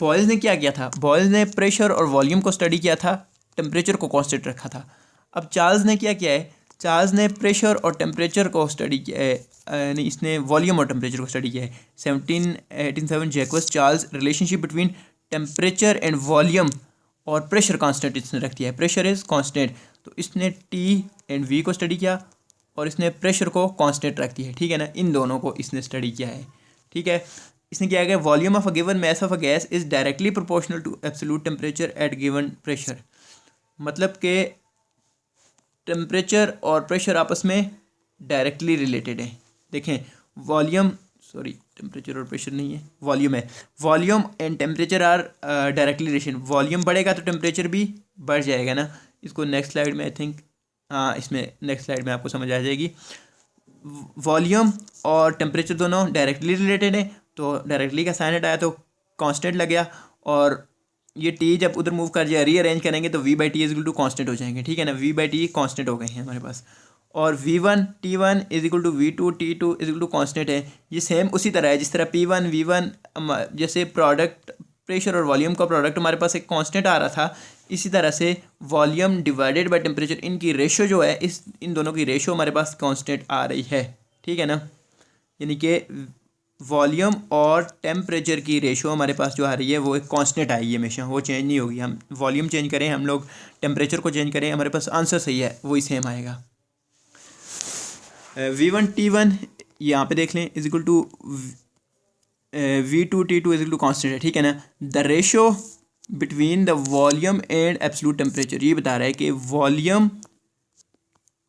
बॉयल्स ने क्या किया था, बॉयल्स ने प्रेशर और वॉल्यूम को स्टडी किया था, टेम्परेचर को कांस्टेंट रखा था। अब चार्ल्स ने क्या किया है, चार्ल्स ने प्रेशर और टेम्परेचर को स्टडी किया है, नहीं इसने वॉल्यूम और टेम्परेचर को स्टडी किया है। 1787 Jacques Charles relationship between temperature and volume और प्रेशर कांस्टेंट इसने रख दिया है, प्रेशर इज़ कांस्टेंट। तो इसने T एंड V को स्टडी किया और इसने प्रेशर को कांस्टेंट रख दिया है, ठीक है ना, इन दोनों को इसने स्टडी किया है, ठीक है। इसने क्या किया, volume of a given mass of a gas is directly proportional to absolute temperature at given pressure, मतलब कि टेम्परेचर और प्रेशर आपस में डायरेक्टली रिलेटेड है। देखें वॉल्यूम, सॉरी टेम्परेचर और प्रेशर नहीं है, वॉल्यूम है, volume and temperature are directly relation. Volume बढ़ेगा तो टेम्परेचर भी बढ़ जाएगा ना। इसको नेक्स्ट स्लाइड में आई थिंक, हाँ इसमें नेक्स्ट स्लाइड में आपको समझ आ जाएगी। वॉल्यूम और टेम्परेचर दोनों डायरेक्टली रिलेटेड है, तो डायरेक्टली का साइन हटाया तो कांस्टेंट लग गया, और ये टी जब उधर मूव कर जाए रीअरेंज करेंगे तो V/T is equal to constant हो जाएंगे, ठीक है ना, V/T कांस्टेंट हो गए हैं हमारे पास। और V1 T1 is equal to V2 T2 is equal to constant है। ये सेम उसी तरह है जिस तरह P1 V1 जैसे प्रोडक्ट प्रेशर और वॉल्यूम का प्रोडक्ट हमारे पास एक कांस्टेंट आ रहा था, इसी तरह से वॉल्यूम डिवाइडेड बाय टेम्परेचर, इनकी रेशो जो है इन दोनों की रेशो हमारे पास कांस्टेंट आ रही है, ठीक है ना। यानी कि वॉल्यूम और टेम्परेचर की रेशो हमारे पास जो आ रही है वो एक कांस्टेंट आएगी हमेशा, वो चेंज नहीं होगी। हम वॉल्यूम चेंज करें, हम लोग टेम्परेचर को चेंज करें, हमारे पास आंसर सही है वही सेम आएगा। V1 T1 यहाँ पे देख लें is equal to V2 T2 is equal to constant है, ठीक है ना। The ratio between the volume and absolute temperature, ये बता रहा है कि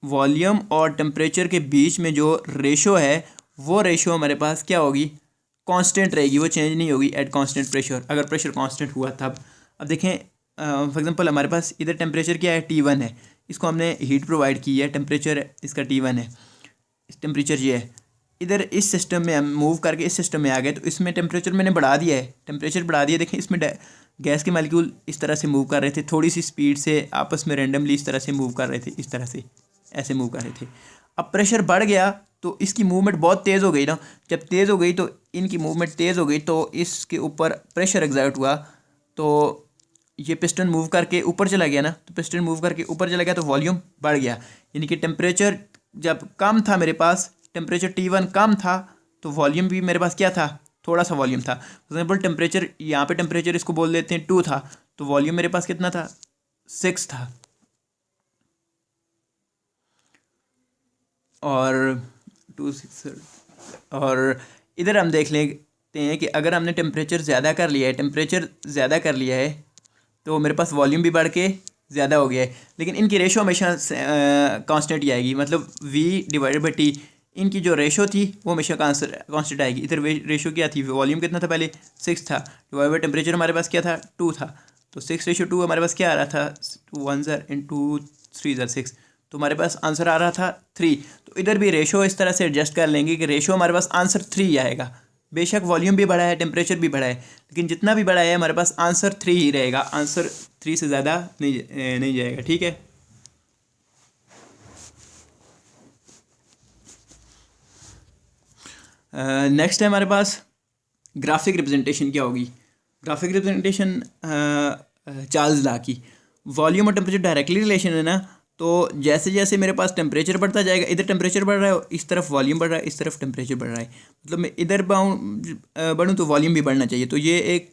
वॉल्यूम और टेम्परेचर के बीच में जो रेशो है वो रेशो हमारे पास क्या होगी, कांस्टेंट रहेगी, वो चेंज नहीं होगी एट कांस्टेंट प्रेशर, अगर प्रेशर कांस्टेंट हुआ तब। अब देखें फॉर एग्जांपल हमारे पास इधर टेम्परेचर क्या है T1 है, इसको हमने हीट प्रोवाइड की है, टेम्परेचर इसका T1 है, इस टेम्परेचर ये है। इधर इस सिस्टम में हम मूव करके इस सिस्टम में आ गए तो इसमें टेम्परेचर मैंने बढ़ा दिया है, टेम्परेचर बढ़ा दिया। देखें इसमें गैस के मालिक्यूल इस तरह से मूव कर रहे थे, थोड़ी सी स्पीड से आपस में रैंडमली इस तरह से मूव कर रहे थे, इस तरह से ऐसे मूव कर रहे थे। अब प्रेशर बढ़ गया तो इसकी मूवमेंट बहुत तेज़ हो गई ना, जब तेज़ हो गई तो इनकी मूवमेंट तेज़ हो गई तो इसके ऊपर प्रेशर एग्जर्ट हुआ, तो ये पिस्टन मूव करके ऊपर चला गया ना, तो पिस्टन मूव करके ऊपर चला गया तो वॉल्यूम बढ़ गया। यानी कि टेम्परेचर जब कम था मेरे पास, टेम्परेचर T1 कम था तो वॉल्यूम भी मेरे पास क्या था, थोड़ा सा वॉल्यूम था। फॉर एग्जाम्पल टेम्परेचर यहाँ पे टेम्परेचर इसको बोल देते हैं 2 था, तो वॉल्यूम मेरे पास कितना था, 6 था। और 2 6 और इधर हम देख लेते हैं कि अगर हमने टेम्परेचर ज़्यादा कर लिया है, टेम्परेचर ज़्यादा कर लिया है तो मेरे पास वॉल्यूम भी बढ़ के ज़्यादा हो गया है, लेकिन इनकी रेशो हमेशा कांस्टेंट ही आएगी, मतलब V/T इनकी जो रेशो थी वो हमेशा कांस्टेंट आएगी। इधर रेशो क्या थी, वॉल्यूम कितना था पहले 6 था, डिवाइड बाय टेम्परेचर हमारे पास क्या था 2 था, तो 6:2 हमारे पास क्या आ रहा था, 1 ज़र इंटू 3 ज़र 6, तो हमारे पास आंसर आ रहा था 3। तो इधर भी रेशो इस तरह से एडजस्ट कर लेंगे कि रेशो हमारे पास आंसर 3 आएगा। बेशक वॉल्यूम भी बढ़ा है, टेम्परेचर भी बढ़ा है, लेकिन जितना भी बढ़ा है हमारे पास आंसर 3 ही रहेगा, आंसर 3 से ज़्यादा नहीं जाएगा। ठीक है, नेक्स्ट है हमारे पास ग्राफिक रिप्रेजेंटेशन क्या होगी। ग्राफिक रिप्रेजेंटेशन चार्ल्स लॉ की, वॉल्यूम और टेम्परेचर डायरेक्टली रिलेशन है ना, तो जैसे जैसे मेरे पास टेम्परेचर बढ़ता जाएगा, इधर टेम्परेचर बढ़ रहा है, इस तरफ वॉल्यूम बढ़ रहा है, इस तरफ टेम्परेचर बढ़ रहा है, मतलब मैं इधर बढ़ूँ तो वॉल्यूम भी बढ़ना चाहिए, तो ये एक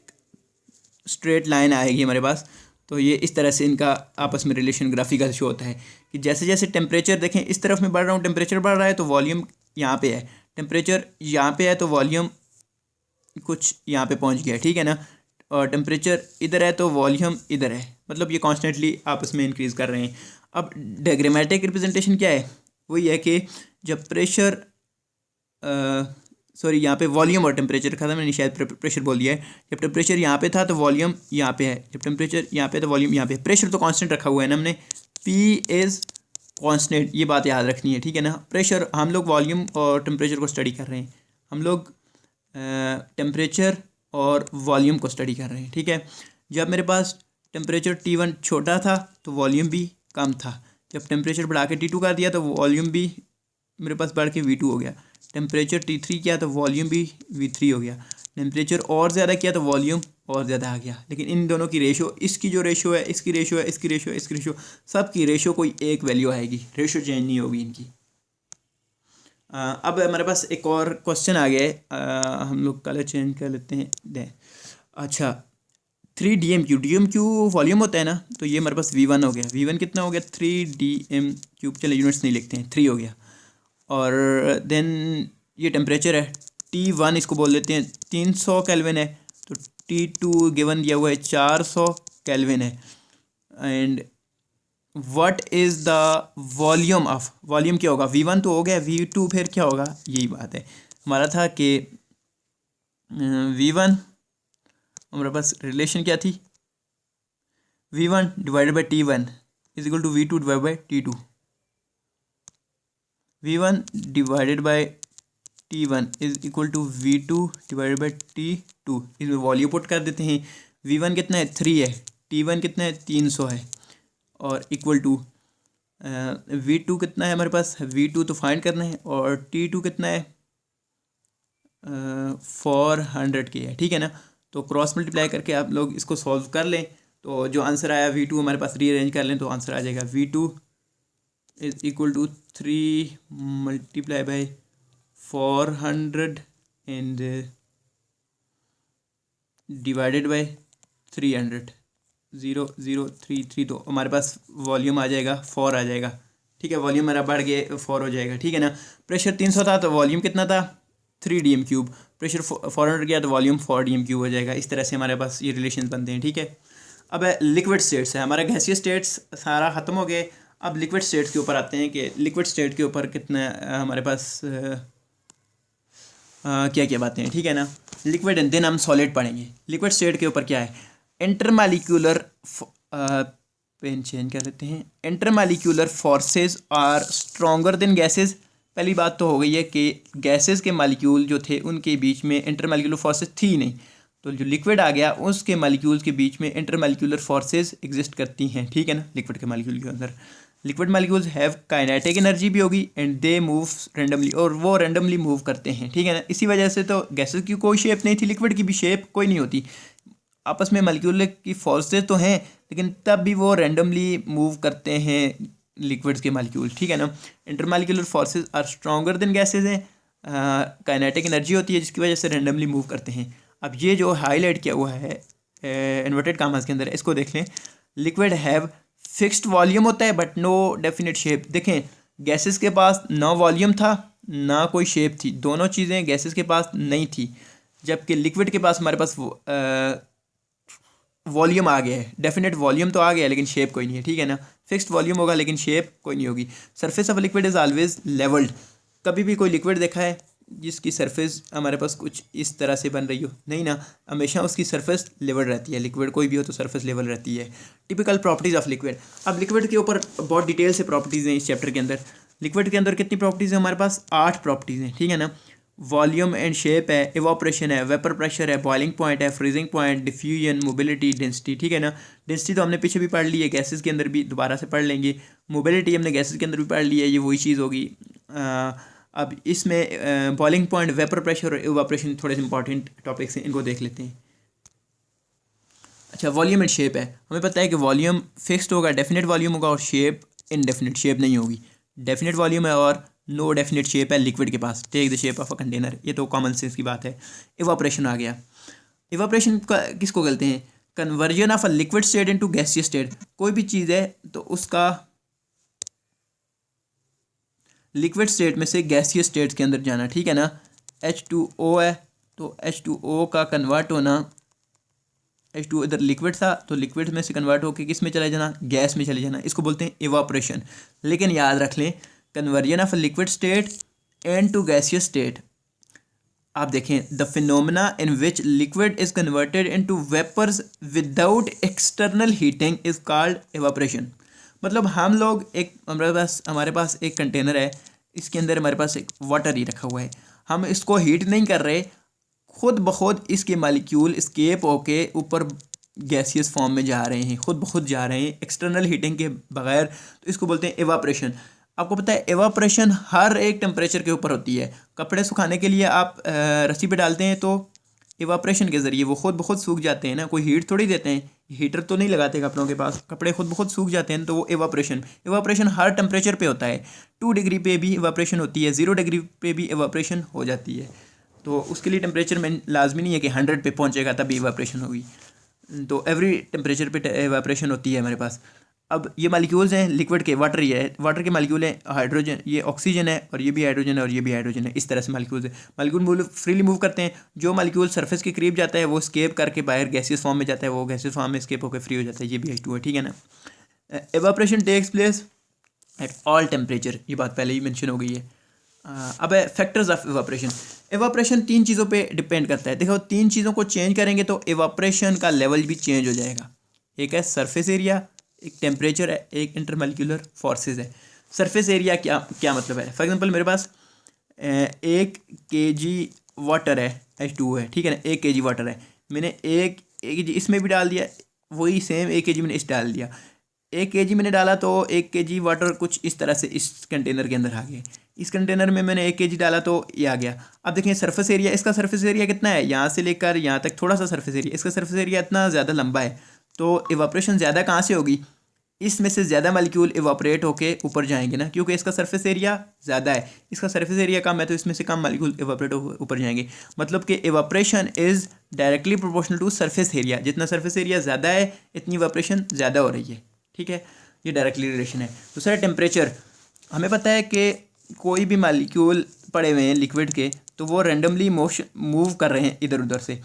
स्ट्रेट लाइन आएगी हमारे पास। तो ये इस तरह से इनका आपस में रिलेशन ग्राफिकल शो होता है कि जैसे जैसे टेम्परेचर देखें इस तरफ में बढ़ रहा हूँ, टेम्परेचर बढ़ रहा है तो वॉल्यूम यहाँ पे है, टेम्परेचर यहाँ पे है तो वॉल्यूम कुछ यहाँ पे पहुँच गया, ठीक है ना, और टेम्परेचर इधर है तो वॉल्यूम इधर है, मतलब ये कॉन्स्टेंटली आपस में इंक्रीज़ कर रहे हैं। अब डायग्रामेटिक रिप्रेजेंटेशन क्या है, वही है कि जब प्रेशर सॉरी यहाँ पे वॉल्यूम और टेम्परेचर था, मैंने शायद प्रेशर बोल दिया है, जब टेम्परेचर यहाँ पे था तो वॉल्यूम यहाँ पे है, जब टेम्परेचर यहाँ पे तो वॉल्यूम यहाँ पे, प्रेशर तो कांस्टेंट रखा हुआ है ना हमने, पी इज़ कांस्टेंट, ये बात याद रखनी है, ठीक है ना। प्रेशर, हम लोग वॉल्यूम और टेम्परेचर को स्टडी कर रहे हैं, हम लोग टेम्परेचर और वॉल्यूम को स्टडी कर रहे हैं, ठीक है। जब मेरे पास टेम्परेचर T1 छोटा था तो वॉल्यूम भी कम था, जब टेम्परेचर बढ़ा के T2 कर दिया तो वॉल्यूम भी मेरे पास बढ़ के V2 हो गया, टेम्परेचर T3 किया तो वॉल्यूम भी V3 हो गया, टेम्परेचर और ज़्यादा किया तो वॉल्यूम और ज़्यादा आ गया। लेकिन इन दोनों की रेशो, इसकी जो रेशो है, इसकी रेशो है, इसकी रेशो है, इसकी रेशो, सब की रेशो कोई एक वैल्यू आएगी, रेशो चेंज नहीं होगी इनकी। अब हमारे पास एक और क्वेश्चन आ गया है, हम लोग कलर चेंज कर लेते हैं। अच्छा, 3 dm³ वॉल्यूम होता है ना, तो ये हमारे पास V1 हो गया, V1 कितना हो गया 3 dm³, चलो यूनिट्स नहीं लिखते हैं, 3 हो गया। और देन ये टेम्परेचर है T1, इसको बोल देते हैं 300 केल्विन है, तो T2 गिवन दिया हुआ है 400 केल्विन है। And what is the volume of, volume क्या होगा, V1 तो हो गया, V2 फिर क्या होगा, यही बात है हमारा था कि V1 हमारे पास रिलेशन क्या थी, V1 divided by T1 is equal to V2 divide by T2, V1 divided by T1 is equal to V2 divided by T2, इसमें वॉल्यूम पुट कर देते हैं, V1 कितना है 3 है, T1 कितना है 300 है, और इक्वल टू V2 कितना है हमारे पास, V2 तो फाइंड करना है, और T2 कितना है 400 के है, ठीक है ना। तो क्रॉस मल्टीप्लाई करके आप लोग इसको सॉल्व कर लें, तो जो आंसर आया V2 हमारे पास रीअरेंज कर लें तो आंसर आ जाएगा V2 is equal to 3 multiply by 400 and divided by 300, 0033, तो हमारे पास वॉल्यूम आ जाएगा 4 आ जाएगा, ठीक है। वॉल्यूम मेरा बढ़ गया 4 हो जाएगा, ठीक है ना। प्रेशर 300 था तो वॉल्यूम कितना था 3 dm³, प्रेशर 400 किया तो वॉल्यूम 4 dm³ हो जाएगा। इस तरह से हमारे पास ये रिलेशन बनते हैं, ठीक है। अब लिक्विड स्टेट्स है, हमारा गैसीय स्टेट्स सारा ख़त्म हो गए, अब लिक्विड स्टेट्स के ऊपर आते हैं कि लिक्विड स्टेट के ऊपर कितना हमारे पास क्या क्या बातें हैं, ठीक है ना। लिक्विड एंड देन हम सॉलिड पढ़ेंगे। लिक्विड स्टेट के ऊपर क्या है, इंटरमॉलिक्यूलर पेन चेंज कर लेते हैं, intermolecular forces are stronger than gases. पहली बात तो हो गई है कि गैसेस के मालिक्यूल जो थे उनके बीच में इंटरमॉलिक्यूलर फोर्सेस थी नहीं, तो जो लिक्विड आ गया उसके मालिक्यूल्स के बीच में इंटरमॉलिक्यूलर फोर्सेस एग्जिस्ट करती हैं, ठीक है ना। लिक्विड के मालिक्यूल के अंदर liquid molecules have kinetic energy भी होगी एंड दे मूव रेंडमली, और वो रेंडमली मूव करते हैं, ठीक है ना। इसी वजह से तो गैसेस की कोई शेप नहीं थी, लिक्विड की भी शेप कोई नहीं होती, आपस में मालिक्यूल की फोर्सेस तो हैं लेकिन तब भी वो रेंडमली मूव करते हैं लिक्विड्स के मालिक्यूल, ठीक है ना। Intermolecular forces are stronger than gases हैं, काइनेटिक एनर्जी होती है जिसकी वजह से रेंडमली मूव करते हैं। अब ये जो हाईलाइट किया हुआ है इन्वर्टेड कामास के अंदर, इसको देख लें, लिक्विड हैव फिक्स्ड वॉल्यूम होता है बट नो डेफिनेट शेप। देखें गैसेस के पास ना वॉल्यूम था ना कोई शेप थी, दोनों चीज़ें गैसेस के पास नहीं थी, जबकि लिक्विड के पास हमारे पास वॉल्यूम आ गया है, डेफिनेट वॉल्यूम तो आ गया है लेकिन शेप कोई नहीं है, ठीक है ना। फिक्स्ड वॉल्यूम होगा लेकिन शेप कोई नहीं होगी। Surface of liquid is always levelled, कभी भी कोई लिक्विड देखा है जिसकी सरफेस हमारे पास कुछ इस तरह से बन रही हो? नहीं ना, हमेशा उसकी सरफेस लेवल रहती है। लिक्विड कोई भी हो तो सरफेस लेवल रहती है। Typical properties of liquid. अब लिक्विड के ऊपर बहुत डिटेल से प्रॉपर्टीज़ हैं इस चैप्टर के अंदर। लिक्विड के अंदर कितनी प्रॉपर्टीज़ हैं हमारे पास? 8 प्रॉपर्टीज़ हैं, ठीक है ना। वॉल्यूम एंड शेप है, इवापोरेशन है, वेपर प्रेशर है, बॉइलिंग पॉइंट है, freezing point, diffusion, mobility, density, ठीक है ना। डेंसिटी तो हमने पीछे भी पढ़ ली है, गैसेस के अंदर भी दोबारा से पढ़ लेंगे। मोबिलिटी हमने गैसेस के अंदर भी पढ़ ली है, ये वही चीज़ होगी। अब इसमें बॉइलिंग पॉइंट, वेपर प्रेशर और इवापोरेशन थोड़े से इंपॉर्टेंट टॉपिक्स हैं, इनको देख लेते हैं। अच्छा, वॉल्यूम एंड शेप है। हमें पता है कि वॉल्यूम फिक्स्ड होगा, डेफिनेट वॉल्यूम होगा, और शेप इनडेफिनेट शेप नहीं होगी। डेफिनेट वॉल्यूम है और नो डेफिनेट शेप है लिक्विड के पास। Take the shape of a container, ये तो कॉमन सेंस की बात है। इवापोरेशन आ गया। इवापोरेशन का किसको कहते हैं? Conversion of a liquid state into gaseous state. कोई भी चीज़ है तो उसका लिक्विड स्टेट में से गैसियस स्टेट के अंदर जाना, ठीक है ना। H2O है तो H2O का कन्वर्ट होना, H2O इधर लिक्विड था तो लिक्विड में से कन्वर्ट होकर किस में चला जाना? गैस में चले जाना। इसको बोलते हैं इवापोरेशन। लेकिन याद रख लें, conversion of a liquid state into gaseous state. आप देखें, the phenomena in which liquid is converted into vapours without external heating is called evaporation. मतलब हम लोग हमारे पास एक कंटेनर है, इसके अंदर हमारे पास एक वाटर ही रखा हुआ है, हम इसको हीट नहीं कर रहे, खुद ब खुद इसके मालिक्यूल स्केप होके ऊपर गैसियस फॉर्म में जा रहे हैं, खुद ब खुद जा रहे हैं एक्सटर्नल हीटिंग के बगैर, तो इसको बोलते हैं इवापोरेशन। आपको पता है इवापोरेशन हर एक टेम्परेचर के ऊपर होती है। कपड़े सुखाने के लिए आप रस्सी पे डालते हैं तो इवापोरेशन के ज़रिए वो खुद ब खुद सूख जाते हैं ना, कोई हीट थोड़ी देते हैं, हीटर तो नहीं लगाते कपड़ों के पास, कपड़े खुद ब खुद सूख जाते हैं, तो वो इवापोरेशन हर टेम्परेचर पे होता है। 2 डिग्री पे भी इवापोरेशन होती है, 0 डिग्री पे भी इवापोरेशन हो जाती है। तो उसके लिए टेम्परेचर में लाजमी नहीं है कि 100 पे पहुंचेगा तभी इवापोरेशन होगी, तो एवरी टेम्परेचर पे इवापोरेशन होती है हमारे पास। अब ये मालिक्यूल्स हैं लिक्विड के, वाटर ये है, वाटर के मालिक्यूल हैं, हाइड्रोजन, ये ऑक्सीजन है, और ये भी हाइड्रोजन है, और ये भी हाइड्रोजन है। इस तरह से मालिक्यूल्स हैं। मालिक्यूल फ्रीली मूव करते हैं। जो मालिक्यूल सरफेस के करीब जाता है वो स्केप करके बाहर गैसियस फॉर्म में जाता है, वो गैसियस फॉर्म में स्केप होकर फ्री हो जाता है। ये भी H2 है, ठीक है ना। Evaporation takes place at all temperature, ये बात पहले ही मेंशन हो गई है। अब है फैक्टर्स ऑफ इवापोरेशन। इवापोरेशन 3 चीज़ों पे डिपेंड करता है। देखो, 3 चीज़ों को चेंज करेंगे तो इवापोरेशन का लेवल भी चेंज हो जाएगा। एक है सरफेस एरिया, एक टेम्परेचर है, एक इंटरमॉलिक्यूलर फोर्सेस है। सरफेस एरिया क्या क्या मतलब है? फॉर एग्जांपल मेरे पास 1 kg वाटर है, H2O है, ठीक है ना। 1 kg वाटर है, मैंने 1 kg इसमें भी डाल दिया, वही सेम 1 kg मैंने इस डाल दिया। 1 kg मैंने डाला तो 1 kg वाटर कुछ इस तरह से इस कंटेनर के अंदर आ गया। इस कंटेनर में मैंने 1 kg डाला तो ये आ गया। अब देखें सरफेस एरिया, इसका सरफेस एरिया कितना है? यहाँ से लेकर यहाँ तक थोड़ा सा सरफेस एरिया, इसका सरफेस एरिया इतना ज़्यादा लंबा है, तो इवापोरेशन ज़्यादा कहाँ से होगी? इसमें से ज़्यादा मालिक्यूल इवापोरेट होके ऊपर जाएंगे ना, क्योंकि इसका सरफेस एरिया ज़्यादा है, इसका सरफेस एरिया कम है, तो इसमें से कम मालिक्यूल इवापोरेट ऊपर जाएंगे। मतलब कि evaporation is directly proportional to surface area. जितना सरफेस एरिया ज़्यादा है इतनी इवापोरेशन ज़्यादा हो रही है, ठीक है। ये डायरेक्टली रिलेशन है। दूसरा टेम्परेचर। हमें पता है कि कोई भी मालिक्यूल पड़े हुए हैं लिक्विड के, तो वो रेंडमली मूव कर रहे हैं इधर उधर से।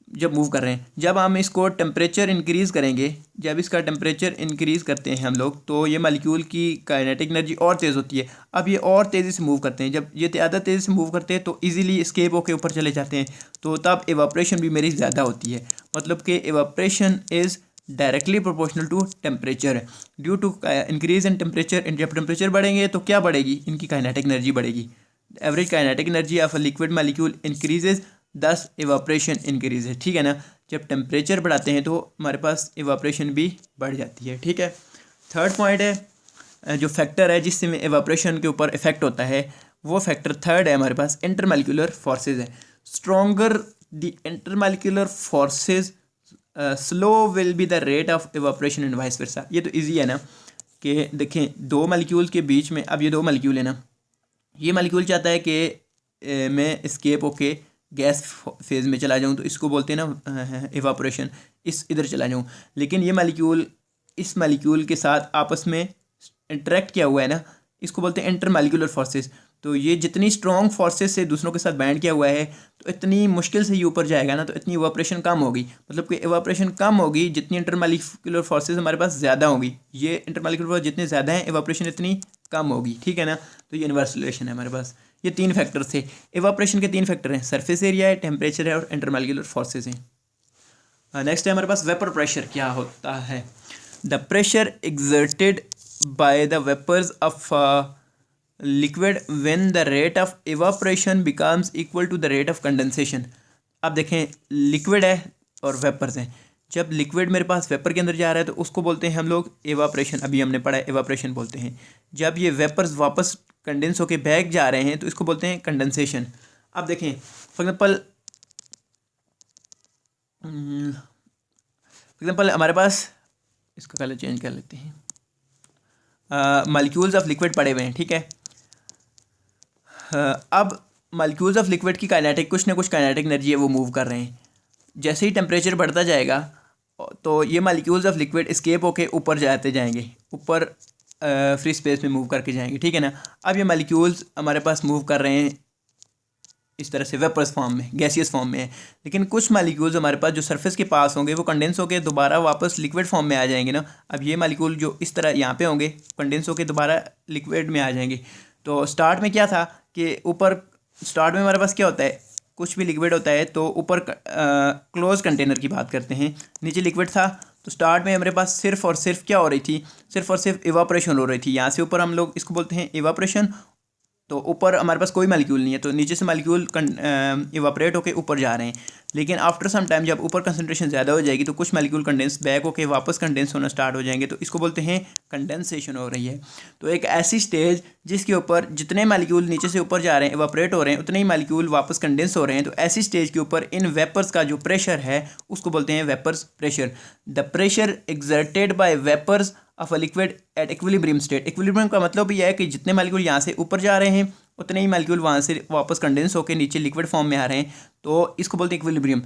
जब मूव कर रहे हैं, जब हम इसको टेम्परेचर इंक्रीज़ करेंगे, जब इसका टेम्परेचर इंक्रीज़ करते हैं हम लोग, तो ये मालिक्यूल की काइनेटिक एनर्जी और तेज़ होती है। अब ये और तेज़ी से मूव करते हैं, जब ये ज़्यादा तेज़ी से मूव करते हैं तो इजीली एस्केप होकर ऊपर चले जाते हैं, तो तब इवापोरेशन भी मेरी ज़्यादा होती है। मतलब कि evaporation is directly proportional to temperature due to increase in temperature. जब टेम्परेचर बढ़ेंगे तो क्या बढ़ेगी? इनकी काइनेटिक एनर्जी बढ़ेगी। Average kinetic energy of a liquid molecule increases, thus evaporation increase है, ठीक है ना। जब टेम्परेचर बढ़ाते हैं तो हमारे पास इवापोरेशन भी बढ़ जाती है, ठीक है। थर्ड पॉइंट है जो फैक्टर है जिससे में इवापोरेशन के ऊपर इफेक्ट होता है, वो फैक्टर थर्ड है हमारे पास, इंटरमॉलिक्यूलर फोर्सेज है। Stronger the intermolecular forces slow will be the rate of evaporation and vice versa. ये तो इजी है ना, कि देखें 2 मालिक्यूल के बीच में, अब ये 2 मालिक्यूल है ना, ये मालिक्यूल चाहता है कि मैं एस्केप होके गैस फेज़ में चला जाऊं, तो इसको बोलते हैं ना इवापोरेशन, इधर चला जाऊं। लेकिन ये मालिक्यूल इस मालिक्यूल के साथ आपस में इंटरेक्ट किया हुआ है ना, इसको बोलते हैं इंटरमॉलिक्यूलर फोर्सेस। तो ये जितनी स्ट्रॉन्ग फोर्सेस से दूसरों के साथ बैंड किया हुआ है, तो इतनी मुश्किल से ये ऊपर जाएगा ना, तो इतनी इवापोरेशन कम होगी। मतलब कि इवापोरेशन कम होगी जितनी इंटरमॉलिक्यूलर फोर्सेस हमारे पास ज़्यादा होगी। ये इंटरमॉलिक्यूलर फोर्स जितने ज़्यादा हैं, इवापोरेशन इतनी कम होगी, ठीक है ना। तो ये इनवर्स रिलेशन है हमारे पास। ये 3 फैक्टर थे। इवापोरेशन के 3 फैक्टर हैं, सरफेस एरिया है, टेम्परेचर है और इंटरमॉलिक्यूलर फोर्सेज हैं। नेक्स्ट है हमारे पास वेपर प्रेशर क्या होता है। The pressure exerted by the vapours of liquid when the rate of evaporation becomes equal to the rate of condensation. अब देखें लिक्विड है और वेपर्स हैं, जब लिक्विड मेरे पास वेपर के अंदर जा रहा है तो उसको बोलते हैं हम लोग इवापोरेशन, अभी हमने पढ़ा है इवापोरेशन बोलते हैं। जब ये वेपर्स वापस कंडेंस होके बैक जा रहे हैं तो इसको बोलते हैं कंडेंसेशन। अब देखें फॉर एग्जांपल हमारे पास, इसका कलर चेंज कर लेते हैं, मॉलिक्यूल्स ऑफ लिक्विड पड़े हुए हैं, ठीक है। अब मॉलिक्यूल्स ऑफ लिक्विड की काइनेटिक, कुछ ना कुछ काइनेटिक एनर्जी है वो मूव कर रहे हैं। जैसे ही टेम्परेचर बढ़ता जाएगा तो ये मॉलिक्यूल्स ऑफ लिक्विड एस्केप होके ऊपर जाते जाएंगे, ऊपर फ्री स्पेस में मूव करके जाएंगे, ठीक है ना। अब ये मॉलिक्यूल्स हमारे पास मूव कर रहे हैं इस तरह से वेपर्स फॉर्म में, गैसियस फॉर्म में है, लेकिन कुछ मॉलिक्यूल्स हमारे पास जो सरफेस के पास होंगे वो कंडेंस होकर दोबारा वापस लिक्विड फॉर्म में आ जाएंगे ना। अब ये मॉलिक्यूल जो इस तरह यहाँ पे होंगे कंडेंस होकर दोबारा लिक्विड में आ जाएंगे। तो स्टार्ट में क्या था कि ऊपर स्टार्ट में हमारे पास क्या होता है, कुछ भी लिक्विड होता है तो ऊपर क्लोज कंटेनर की बात करते हैं, नीचे लिक्विड था। तो स्टार्ट में हमारे पास सिर्फ और सिर्फ क्या हो रही थी, सिर्फ और सिर्फ इवापोरेशन हो रही थी। यहाँ से ऊपर हम लोग इसको बोलते हैं इवापोरेशन। तो ऊपर हमारे पास कोई मॉलिक्यूल नहीं है तो नीचे से मॉलिक्यूल इवापोरेट होकर ऊपर जा रहे हैं, लेकिन आफ्टर सम टाइम जब ऊपर कंसंट्रेशन ज़्यादा हो जाएगी तो कुछ मॉलिक्यूल कंडेंस बैक होकर वापस कंडेंस होना स्टार्ट हो जाएंगे, तो इसको बोलते हैं कंडेंसेशन हो रही है। तो एक ऐसी स्टेज जिसके ऊपर जितने मॉलिक्यूल नीचे से ऊपर जा रहे हैं इवापोरेट हो रहे हैं उतने ही मॉलिक्यूल वापस कंडेंस हो रहे हैं, तो ऐसी स्टेज के ऊपर इन वेपर्स का जो प्रेशर है उसको बोलते हैं vapours pressure. The pressure exerted by vapours of a liquid at equilibrium state. Equilibrium का मतलब ये है कि जितने मॉलिक्यूल यहाँ से ऊपर जा रहे हैं उतने ही मॉलिक्यूल वहाँ से वापस कंडेंस होकर नीचे लिक्विड फॉर्म में आ रहे हैं, तो इसको बोलते हैं इक्विलिब्रियम।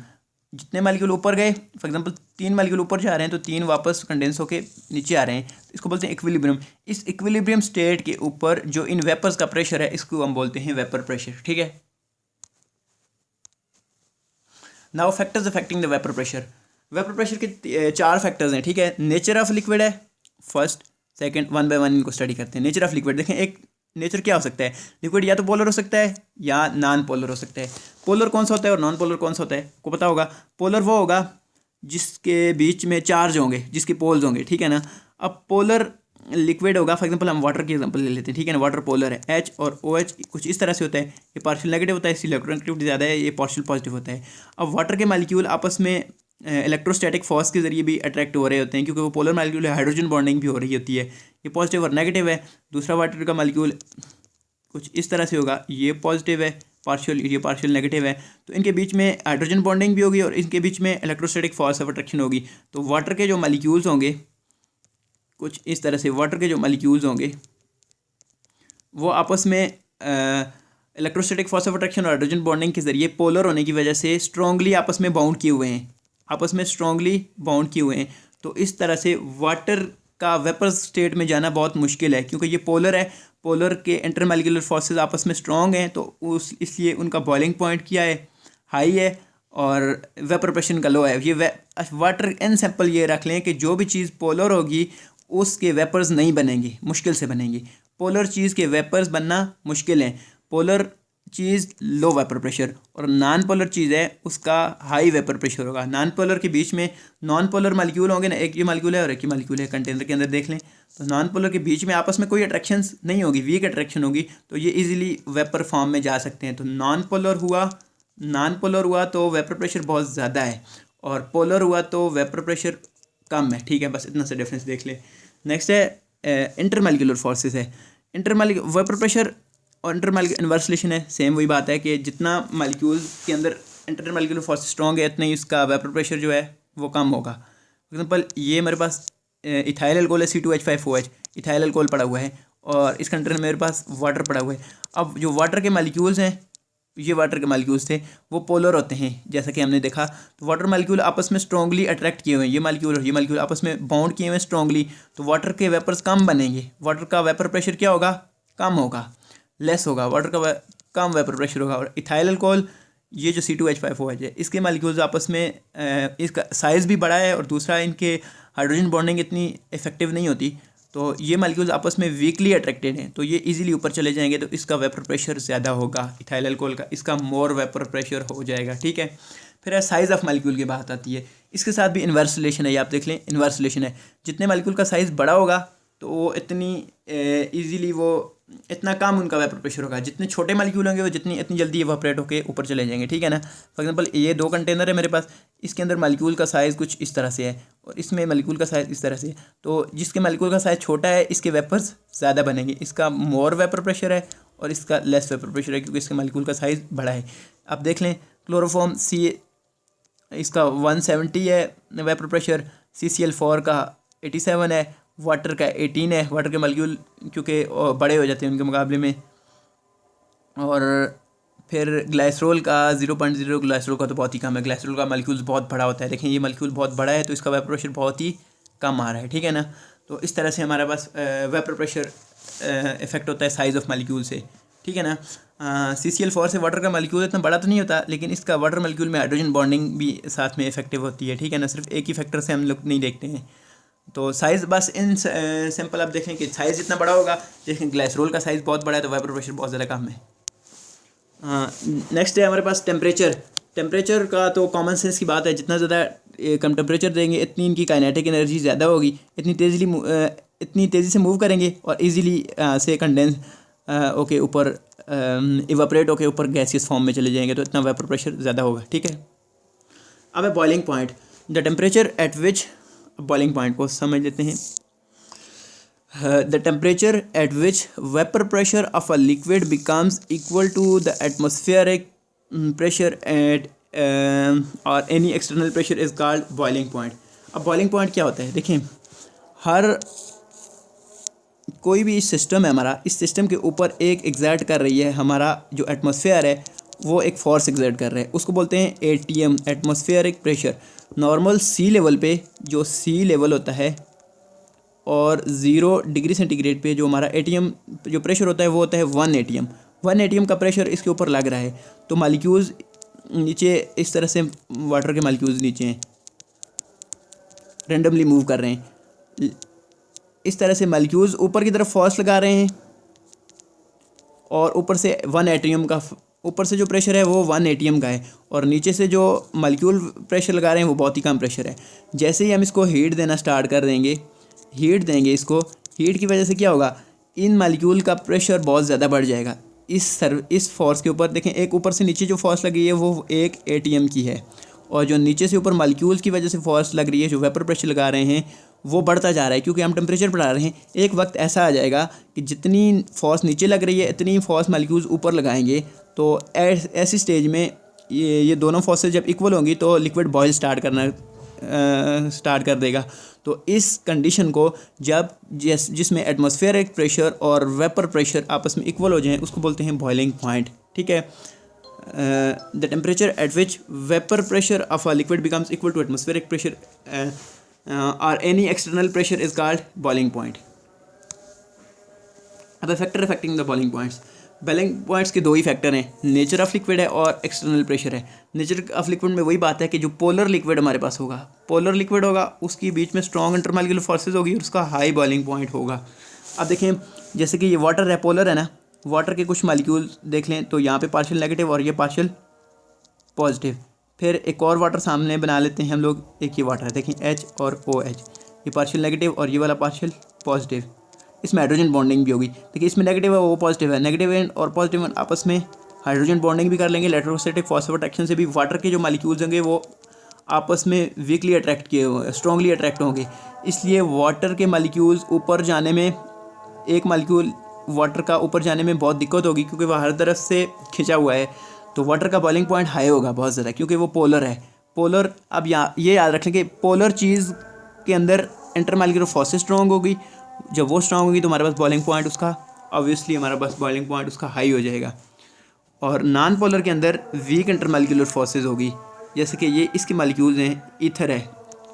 जितने मॉलिक्यूल ऊपर गए, फॉर एग्जांपल 3 मॉलिक्यूल ऊपर जा रहे हैं तो 3 वापस कंडेंस होकर नीचे आ रहे हैं, तो इसको बोलते हैं इक्विलिब्रियम। इस इक्विलिब्रियम स्टेट के ऊपर जो इन वेपर्स का प्रेशर है इसको हम बोलते हैं वेपर प्रेशर, ठीक है। Now factors affecting the vapour pressure. Vapour pressure के 4 फैक्टर्स हैं, ठीक है। नेचर ऑफ लिक्विड है फर्स्ट, सेकंड, 1 बाय 1 इनको स्टडी करते हैं। नेचर ऑफ लिक्विड देखें, एक नेचर क्या हो सकता है, लिक्विड या तो पोलर हो सकता है या नॉन पोलर हो सकता है। पोलर कौन सा होता है और नॉन पोलर कौन सा होता है को पता होगा। पोलर वो होगा जिसके बीच में चार्ज होंगे, जिसके पोल्स होंगे, ठीक है ना। अब पोलर लिक्विड होगा, फॉर एग्जांपल हम वाटर की एग्जांपल ले लेते हैं, ठीक है ना। वाटर पोलर है, H और OH कुछ इस तरह से होता है, ये पार्शियल नेगेटिव होता है, इसकी इलेक्ट्रोनेगेटिविटी ज़्यादा है, ये पार्शियल पॉजिटिव होता है। अब वाटर के मॉलिक्यूल आपस में इलेक्ट्रोस्टैटिक फोर्स के जरिए भी अट्रैक्ट हो रहे होते हैं क्योंकि वो पोलर मॉलिक्यूल है, हाइड्रोजन बॉन्डिंग भी हो रही होती है, ये पॉजिटिव और नेगेटिव है। दूसरा वाटर का मॉलिक्यूल कुछ इस तरह से होगा, ये पॉजिटिव है पार्शियल, ये पार्शियल नेगेटिव है, तो इनके बीच में हाइड्रोजन बॉन्डिंग भी होगी और इनके बीच में इलेक्ट्रोस्टैटिक फोर्स ऑफ अट्रैक्शन होगी। तो वाटर के जो मॉलिक्यूल्स होंगे कुछ इस तरह से, वाटर के जो मॉलिक्यूल्स होंगे वो आपस में इलेक्ट्रोस्टैटिक फोर्स ऑफ अट्रैक्शन और हाइड्रोजन बॉन्डिंग के जरिए पोलर होने की वजह से स्ट्रांगली आपस में बाउंड किए हुए हैं, आपस में स्ट्रांगली बाउंड किए हुए हैं। तो इस तरह से वाटर का वेपर स्टेट में जाना बहुत मुश्किल है क्योंकि ये पोलर है, पोलर के इंटरमॉलिक्यूलर फोर्सेस आपस में स्ट्रॉन्ग हैं, तो उस इसलिए उनका बॉइलिंग पॉइंट क्या है, हाई है, और वेपर प्रेशर का लो है। ये वाटर इन सिंपल ये रख लें कि जो भी चीज़ पोलर होगी उसके वेपर्स नहीं बनेंगे, मुश्किल से बनेंगी। पोलर चीज़ के वेपर्स बनना मुश्किल है। पोलर चीज़ लो वेपर प्रेशर और नॉन पोलर चीज़ है उसका हाई वेपर प्रेशर होगा। नॉन पोलर के बीच में नॉन पोलर मॉलिक्यूल होंगे ना, एक ये मॉलिक्यूल है और एक ही मॉलिक्यूल है, कंटेनर के अंदर देख लें, तो नॉन पोलर के बीच में आपस में कोई अट्रैक्शंस नहीं होगी, वीक अट्रैक्शन होगी, तो ये इजीली वेपर फॉर्म में जा सकते हैं। तो नॉन पोलर हुआ तो वेपर प्रेशर बहुत ज़्यादा है और पोलर हुआ तो वेपर प्रेशर कम है, ठीक है। बस इतना सा डिफरेंस देख लें। नेक्स्ट है इंटरमॉलिक्यूलर फोर्सेस है। वेपर प्रेशर और इंटरमॉलिक्यूलर इनवर्स रिलेशन है, सेम वही बात है कि जितना मॉलिक्यूल के अंदर इंटरमॉलिक्यूलर फोर्स स्ट्रॉन्ग है उतना ही उसका वेपर प्रेशर जो है वो कम होगा। फॉर एग्जांपल ये हमारे पास इथाइल अल्कोहल है, C2H5OH, इथाइल अल्कोहल पड़ा हुआ है और इस कंटेनर में मेरे पास वाटर पड़ा हुआ है। अब जो वाटर के मॉलिक्यूल्स हैं, ये वाटर के मॉलिक्यूल्स थे, वो पोलर होते हैं जैसा कि हमने देखा। तो वाटर मॉलिक्यूल आपस में स्ट्रांगली अट्रैक्ट किए हुए हैं, ये मॉलिक्यूल और ये मॉलिक्यूल आपस में बाउंड किए हुए हैं स्ट्रांगली, तो वाटर के वेपर्स कम बनेंगे, वाटर का वेपर प्रेशर क्या होगा, कम होगा, लेस होगा, वाटर का कम वेपर प्रेशर होगा। और इथाइल अल्कोहल ये जो C2H5OH है, इसके मॉलिक्यूल्स आपस में इसका साइज़ भी बड़ा है और दूसरा इनके हाइड्रोजन बॉन्डिंग इतनी इफेक्टिव नहीं होती, तो ये मालिक्यूल्स आपस में वीकली अट्रैक्टेड हैं, तो ये इजीली ऊपर चले जाएंगे, तो इसका वेपर प्रेशर ज़्यादा होगा। इथाइल अल्कोहल का इसका मोर वेपर प्रेशर हो जाएगा, ठीक है। फिर साइज़ ऑफ मालिक्यूल की बात आती है, इसके साथ भी इन्वर्स रिलेशन है, ये आप देख लें इन्वर्स रिलेशन है। जितने मालिक्यूल का साइज़ बड़ा होगा तो वो इतनी ईजीली वो इतना कम उनका वेपर प्रेशर होगा। जितने छोटे मालिक्यूल होंगे वो इतनी जल्दी इवापोरेट होकर ऊपर चले जाएंगे, ठीक है ना। फॉर एग्जांपल ये 2 कंटेनर है मेरे पास, इसके अंदर मालिक्यूल का साइज़ कुछ इस तरह से है और इसमें मालिक्यूल का साइज़ इस तरह से है। तो जिसके मालिक्यूल का साइज़ छोटा है इसके वेपर्स ज़्यादा बनेंगे, इसका मोर वेपर प्रेशर है और इसका लेस वेपर प्रेशर है क्योंकि इसके मालिक्यूल का साइज़ बड़ा है। आप देख लें क्लोरोफॉर्म सी इसका 170 है वेपर प्रेशर, CCl4 का 87 है, वाटर का 18 है। वाटर के मालिक्यूल क्योंकि बड़े हो जाते हैं उनके मुकाबले में। और फिर ग्लाइसरोल का 0.0, ग्लाइसरोल का तो बहुत ही कम है। ग्लाइसरोल का मालिक्यूल बहुत बड़ा होता है, देखें ये मालिक्यूल बहुत बड़ा है तो इसका वेपर प्रेशर बहुत ही कम आ रहा है, ठीक है ना। तो इस तरह से हमारे पास वेपर प्रेशर इफेक्ट होता है साइज़ ऑफ मालिक्यूल से, ठीक है ना। CCl4 से वाटर का मालिक्यूल इतना बड़ा तो नहीं होता, लेकिन इसका वाटर मालिक्यूल में हाइड्रोजन बॉन्डिंग भी साथ में इफेक्टिव होती है, ठीक है ना। सिर्फ एक ही फैक्टर से हम लोग नहीं देखते हैं। तो साइज़ बस इन सिंपल आप देखें कि साइज़ जितना बड़ा होगा, देखें ग्लाइसरोल का साइज़ बहुत बड़ा है तो वेपर प्रेशर बहुत ज़्यादा कम है। नेक्स्ट है हमारे पास टेम्परेचर। टेम्परेचर का तो कॉमन सेंस की बात है, जितना ज़्यादा कम टेम्परेचर देंगे इतनी इनकी काइनेटिक एनर्जी ज़्यादा होगी, इतनी तेज़ी से मूव करेंगे और इजीली से कंडेंस ओके ऊपर इवापोरेट होके ऊपर गैसियस फॉर्म में चले जाएंगे, तो इतना वेपर प्रेशर ज़्यादा होगा, ठीक है। अब है boiling point, the temperature at which, boiling point को समझ लेते हैं। The temperature at which vapor pressure of a liquid becomes equal to the atmospheric pressure at or any external pressure is called boiling point. अब boiling point क्या होता है, देखें हर कोई भी सिस्टम है हमारा, इस सिस्टम के ऊपर एक एग्जर्ट कर रही है, हमारा जो एटमॉस्फेयर है वो एक फोर्स एग्जर्ट कर रहा है, उसको बोलते हैं ATM, एटमॉस्फेरिक प्रेशर। नॉर्मल सी लेवल पे जो सी लेवल होता है और 0 डिग्री सेंटीग्रेड पे जो हमारा ATM जो प्रेशर होता है वो होता है 1 ATM। 1 ATM का प्रेशर इसके ऊपर लग रहा है, तो मालिक्यूल्स नीचे इस तरह से, वाटर के मालिक्यूल्स नीचे हैं, रेंडमली मूव कर रहे हैं। इस तरह से मालिक्यूल्स ऊपर की तरफ फोर्स लगा रहे हैं और ऊपर से 1 ATM का, ऊपर से जो प्रेशर है वो 1 ATM का है और नीचे से जो मालिक्यूल प्रेशर लगा रहे हैं वो बहुत ही कम प्रेशर है। जैसे ही हम इसको हीट देना स्टार्ट कर देंगे, हीट देंगे इसको, हीट की वजह से क्या होगा, इन मालिक्यूल का प्रेशर बहुत ज़्यादा बढ़ जाएगा। इस फोर्स के ऊपर देखें, एक ऊपर से नीचे जो फोर्स लगी है वो 1 ATM की है और जो नीचे से ऊपर मालिक्यूल्स की वजह से फोर्स लग रही है, जो वेपर प्रेशर लगा रहे हैं वो बढ़ता जा रहा है क्योंकि हम टेम्परेचर बढ़ा रहे हैं। एक वक्त ऐसा आ जाएगा कि जितनी फोर्स नीचे लग रही है इतनी फोर्स मालिक्यूल्स ऊपर लगाएंगे, तो ऐसी स्टेज में ये दोनों फोर्सेस जब इक्वल होंगी तो लिक्विड बॉयल स्टार्ट कर देगा। तो इस कंडीशन को जब जिसमें एटमॉस्फेरिक प्रेशर और वेपर प्रेशर आपस में इक्वल हो जाएं उसको बोलते हैं बॉइलिंग पॉइंट, ठीक है। The temperature at which vapour pressure of a liquid becomes equal to atmospheric pressure और any external pressure is called boiling point. अब factor affecting the boiling points. Boiling points के 2 ही फैक्टर हैं, nature of liquid है और external pressure है। Nature of liquid में वही बात है कि जो पोलर लिक्विड हमारे पास होगा, पोलर लिक्विड होगा, उसकी बीच में स्ट्रॉन्ग इंटरमॉलिक्यूलर फोर्सेज होगी और उसका हाई बॉइलिंग पॉइंट होगा। अब देखें जैसे कि ये वाटर है, पोलर है ना, वाटर के कुछ मालिक्यूल देख लें तो यहाँ पे पार्शियल नेगेटिव और ये पार्शियल पॉजिटिव। फिर एक और वाटर सामने बना लेते हैं हम लोग, एक ही वाटर है, देखें H और OH, ये पार्शियल नेगेटिव और ये वाला पार्शियल पॉजिटिव। इसमें हाइड्रोजन बॉन्डिंग भी होगी, देखिए इसमें नेगेटिव है वो पॉजिटिव है, नेगेटिव एंड और पॉजिटिव एंड आपस में हाइड्रोजन बॉन्डिंग भी कर लेंगे। इलेक्ट्रोस्टैटिक फॉस्फेट अट्रैक्शन से भी वाटर के जो मालिक्यूल्स होंगे वो आपस में वीकली अट्रैक्ट किए हुए, स्ट्रॉन्गली अट्रैक्ट होंगे। इसलिए वाटर के मालिक्यूल्स ऊपर जाने में, एक मालिक्यूल वाटर का ऊपर जाने में बहुत दिक्कत होगी क्योंकि वह हर तरफ से खिंचा हुआ है, तो वाटर का बॉइलिंग पॉइंट हाई होगा बहुत ज़्यादा क्योंकि वो पोलर है। पोलर, अब ये याद रखें कि पोलर चीज़ के अंदर इंटरमॉलिक्यूलर फोर्सेस स्ट्रॉन्ग होगी, जब वो स्ट्रॉन्ग होगी तो हमारे पास बॉइलिंग पॉइंट उसका ऑब्वियसली हमारे पास बॉइलिंग पॉइंट उसका हाई हो जाएगा। और नॉन पोलर के अंदर वीक इंटरमॉलिक्यूलर फोर्सेस होगी, जैसे कि ये इसके मालिक्यूल्स हैं, ईथर है,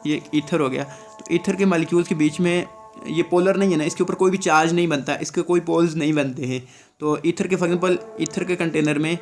ये ईथर हो गया, तो ईथर के मालिक्यूल्स के बीच में ये पोलर नहीं है ना, इसके ऊपर कोई भी चार्ज नहीं बनता, इसके कोई पोल्स नहीं बनते हैं। तो ईथर के फॉर एग्जांपल ईथर के कंटेनर में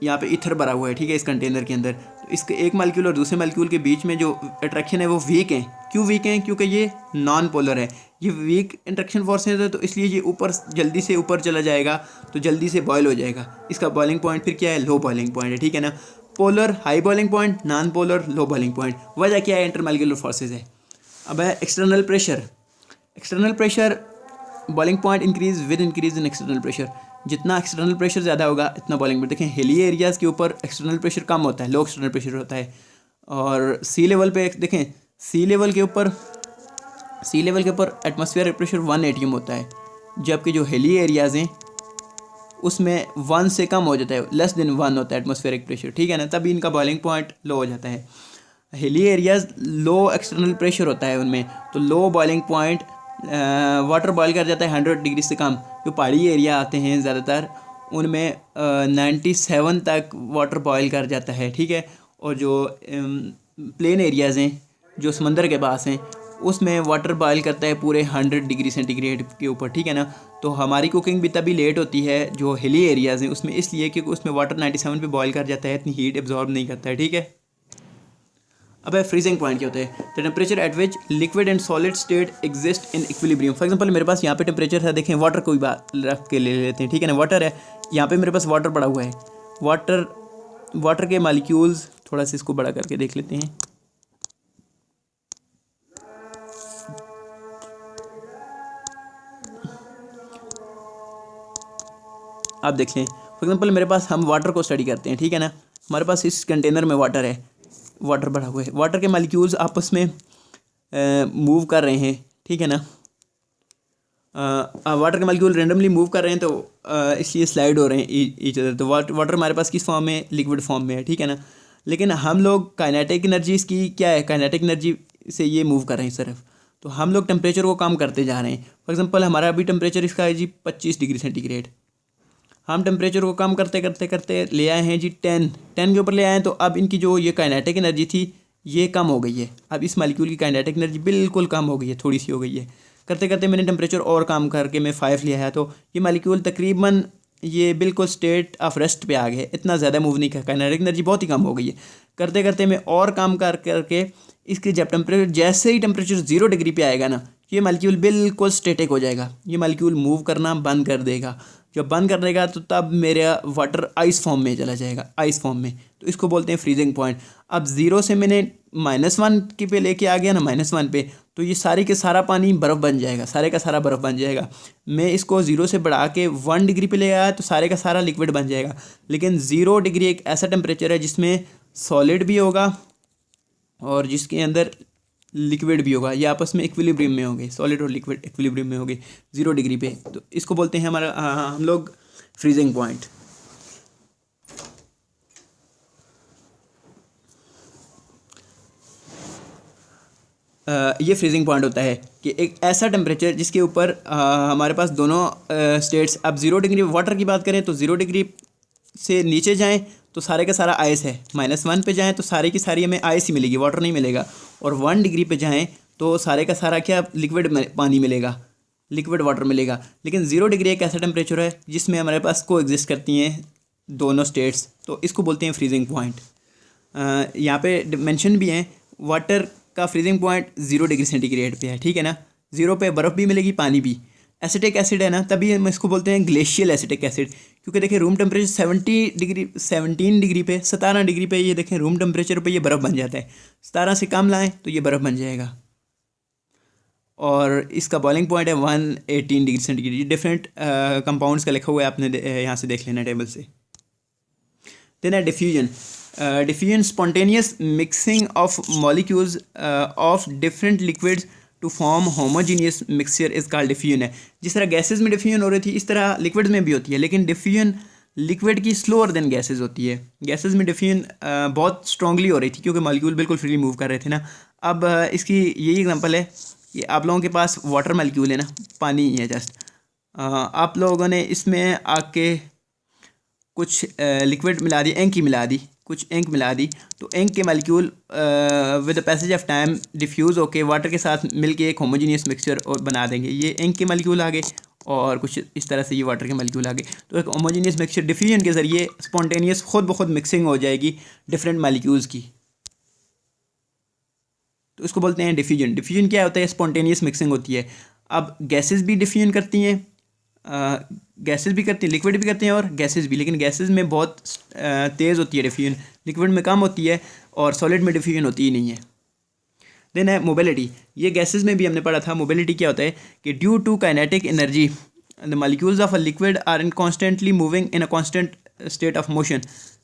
यहाँ पे ईथर भरा हुआ है, ठीक है, इस कंटेनर के अंदर, तो इसके एक मालिक्यूल और दूसरे मालिक्यूल के बीच में जो अट्रैक्शन है वो वीक है क्यों वीक हैं? क्योंकि ये नॉन पोलर है, ये वीक इंट्रैक्शन फोर्सेज है, तो इसलिए ये ऊपर जल्दी से ऊपर चला जाएगा, तो जल्दी से बॉयल हो जाएगा। इसका बॉइलिंग पॉइंट फिर क्या है? लो बॉइलिंग पॉइंट है, ठीक है ना। Polar high boiling point, non polar लो बॉइलिंग पॉइंट। वजह क्या है? इंटरमॉलिक्यूलर फोर्सेज है। अब है external pressure. External pressure boiling point increase with increase in external pressure. जितना एक्सटर्नल प्रेशर ज़्यादा होगा इतना बॉइलिंग पॉइंट। देखें हिली एरियाज़ के ऊपर एक्सटर्नल प्रेशर कम होता है, लो एक्सटर्नल प्रेशर होता है। और सी लेवल पे देखें, सी लेवल के ऊपर एटमॉस्फेयर प्रेशर 1 atm होता है, जबकि जो हिली एरियाज़ हैं उसमें 1 से कम हो जाता है, लेस देन 1 होता है एटमॉस्फेरिक प्रेशर, ठीक है ना। तभी इनका बॉइलिंग पॉइंट लो हो जाता है। हिली एरियाज़ लो एक्सटर्नल प्रेशर होता है उनमें, तो low boiling point water boil कर जाता है 100 डिग्री से कम। जो पहाड़ी एरिया आते हैं ज़्यादातर उनमें 97 तक वाटर बॉयल कर जाता है, ठीक है। और जो प्लेन एरियाज़ हैं जो समंदर के पास हैं उसमें वाटर बॉयल करता है पूरे 100 डिग्री सेंटीग्रेड के ऊपर, ठीक है ना। तो हमारी कुकिंग भी तभी लेट होती है जो हिली एरियाज़ हैं उसमें, इसलिए क्योंकि उसमें वाटर 97 पे बॉयल कर जाता है, इतनी हीट एब्जॉर्ब नहीं करता है, ठीक है। अब है फ्रीजिंग पॉइंट क्या होता है? The temperature at which liquid and solid state exist in equilibrium. For example मेरे पास यहाँ पे टेम्परेचर है, देखें वाटर कोई बात रख के ले लेते हैं, ठीक है ना। वाटर है, यहाँ पे मेरे पास वाटर पड़ा हुआ है। वाटर के मालिक्यूल्स, थोड़ा सा इसको बड़ा करके देख लेते हैं। आप देख लें, फॉर एग्जांपल मेरे पास, हम वाटर को स्टडी करते हैं, ठीक है ना। हमारे पास इस कंटेनर में वाटर है, वाटर भरा हुआ है, वाटर के मालिक्यूल्स आपस में मूव कर रहे हैं, ठीक है ना। वाटर के मालिक्यूल रेंडमली मूव कर रहे हैं, तो इसलिए स्लाइड हो रहे हैं ईच अदर। तो वाटर हमारे पास किस फॉर्म में? लिक्विड फॉर्म में है, ठीक है ना। लेकिन हम लोग काइनेटिक एनर्जी इसकी क्या है? काइनेटिक एनर्जी से ये मूव कर रहे हैं सिर्फ, तो हम लोग टेम्परेचर को कम करते जा रहे हैं। फॉर एग्जांपल हमारा अभी टेम्परेचर इसका है जी 25 डिग्री सेंटीग्रेड। हम टेम्परेचर को कम करते करते करते ले आए हैं जी 10 के ऊपर ले आए हैं। तो अब इनकी जो ये काइनेटिक एनर्जी थी ये कम हो गई है। अब इस मालिक्यूल की काइनेटिक एनर्जी बिल्कुल कम हो गई है, थोड़ी सी हो गई है। करते करते मैंने टेम्परेचर और कम करके मैं 5 लिया है, तो ये मालिक्यूल तकरीबन ये बिल्कुल स्टेट ऑफ रेस्ट पे आ गए, इतना ज़्यादा मूव नहीं कर, काइनेटिक एनर्जी बहुत ही कम हो गई है। करते करते मैं और कम कर करके इसके जब टेम्परेचर, जैसे ही टेम्परेचर 0 डिग्री पे आएगा ना, ये मालिक्यूल बिल्कुल स्टेटिक हो जाएगा, ये मालिक्यूल मूव करना बंद कर देगा। जब बंद कर देगा तो तब मेरा वाटर आइस फॉर्म में चला जाएगा, आइस फॉर्म में, तो इसको बोलते हैं फ्रीजिंग पॉइंट। अब 0 से मैंने -1 के पे लेके आ गया ना, -1 पे, तो ये सारे के सारा पानी बर्फ़ बन जाएगा, सारे का सारा बर्फ़ बन जाएगा। मैं इसको 0 से बढ़ा के 1 डिग्री पे ले आया तो सारे का सारा लिक्विड बन जाएगा। लेकिन 0 डिग्री एक ऐसा टेम्परेचर है जिसमें सॉलिड भी होगा और जिसके अंदर लिक्विड भी होगा, ये आपस में इक्विलिब्रियम में होंगे, सॉलिड और लिक्विड इक्विलिब्रियम में होंगे 0 डिग्री पे। तो इसको बोलते हैं हमारा हम लोग फ्रीजिंग पॉइंट। ये फ्रीजिंग पॉइंट होता है कि एक ऐसा टेम्परेचर जिसके ऊपर हमारे पास दोनों स्टेट्स, अब 0 डिग्री वाटर की बात करें तो 0 डिग्री से नीचे जाएं तो सारे का सारा आइस है, -1 पे जाएं तो सारी की सारी हमें आइस ही मिलेगी, वाटर नहीं मिलेगा। और 1 डिग्री पे जाएं तो सारे का सारा क्या? लिक्विड पानी मिलेगा, लिक्विड वाटर मिलेगा। लेकिन 0 डिग्री एक ऐसा टेम्परेचर है जिसमें हमारे पास को एग्जिस्ट करती हैं दोनों स्टेट्स, तो इसको बोलते हैं फ्रीजिंग पॉइंट। यहाँ पे मेंशन भी हैं, वाटर का फ्रीजिंग पॉइंट 0 डिग्री सेंटीग्रेड पे है, ठीक है ना। 0 पे बर्फ़ भी मिलेगी, पानी भी। एसिटिक एसिड है ना, तभी हम इसको बोलते हैं ग्लेशियल एसिटिक एसिड, क्योंकि देखिए रूम टेम्परेचर 17 डिग्री पे, 17 डिग्री पे ये देखें रूम टेम्परेचर पे ये बर्फ़ बन जाता है। 17 से कम लाएं तो ये बर्फ़ बन जाएगा। और इसका बॉइलिंग पॉइंट है 118 डिग्री सेंटीग्रेड। डिफरेंट कंपाउंड्स का लिखा हुआ है, आपने यहाँ से देख लेना टेबल से। देन है diffusion. Diffusion spontaneous mixing of molecules of different liquids to form homogeneous mixture is called diffusion है। जिस तरह गैसेज में डिफ्यूजन हो रही थी इस तरह लिक्विड्स में भी होती है, लेकिन डिफ्यूजन लिक्विड की स्लोअर देन गैसेज होती है। गैसेज में डिफ्यूजन बहुत स्ट्रांगली हो रही थी क्योंकि मॉलिक्यूल बिल्कुल फ्रीली मूव कर रहे थे ना। अब इसकी यही एग्जांपल है कि आप लोगों के पास वाटर मॉलिक्यूल है ना, पानी ही है जस्ट, आप लोगों ने इसमें आके कुछ लिक्विड मिला दी, इंक ही मिला दी, कुछ इंक मिला दी, तो इंक के molecule with the passage of time diffuse होके वाटर के साथ मिलके एक होमोजीनियस मिक्सचर और बना देंगे। ये इंक के मॉलिक्यूल आ गए और कुछ इस तरह से ये वाटर के मॉलिक्यूल आ गए, तो एक होमोजीनियस मिक्सचर डिफ्यूजन के ज़रिए स्पॉन्टेनियस खुद ब खुद मिक्सिंग हो जाएगी डिफरेंट मॉलिक्यूल्स की। तो उसको बोलते हैं डिफ्यूजन। डिफ्यूजन क्या होता है? स्पॉन्टेनियस मिक्सिंग होती है। अब गैसेस भी डिफ्यूजन करती हैं, गैसेस भी करती हैं, लिक्विड भी करते हैं और गैसेस भी, लेकिन गैसेस में बहुत तेज़ होती है डिफ्यूजन, लिक्विड में कम होती है और सॉलिड में डिफ्यूजन होती ही नहीं है। देन है मोबिलिटी। ये गैसेस में भी हमने पढ़ा था। मोबिलिटी क्या होता है कि due to kinetic energy the molecules of a liquid are in constantly moving in a constant state of motion.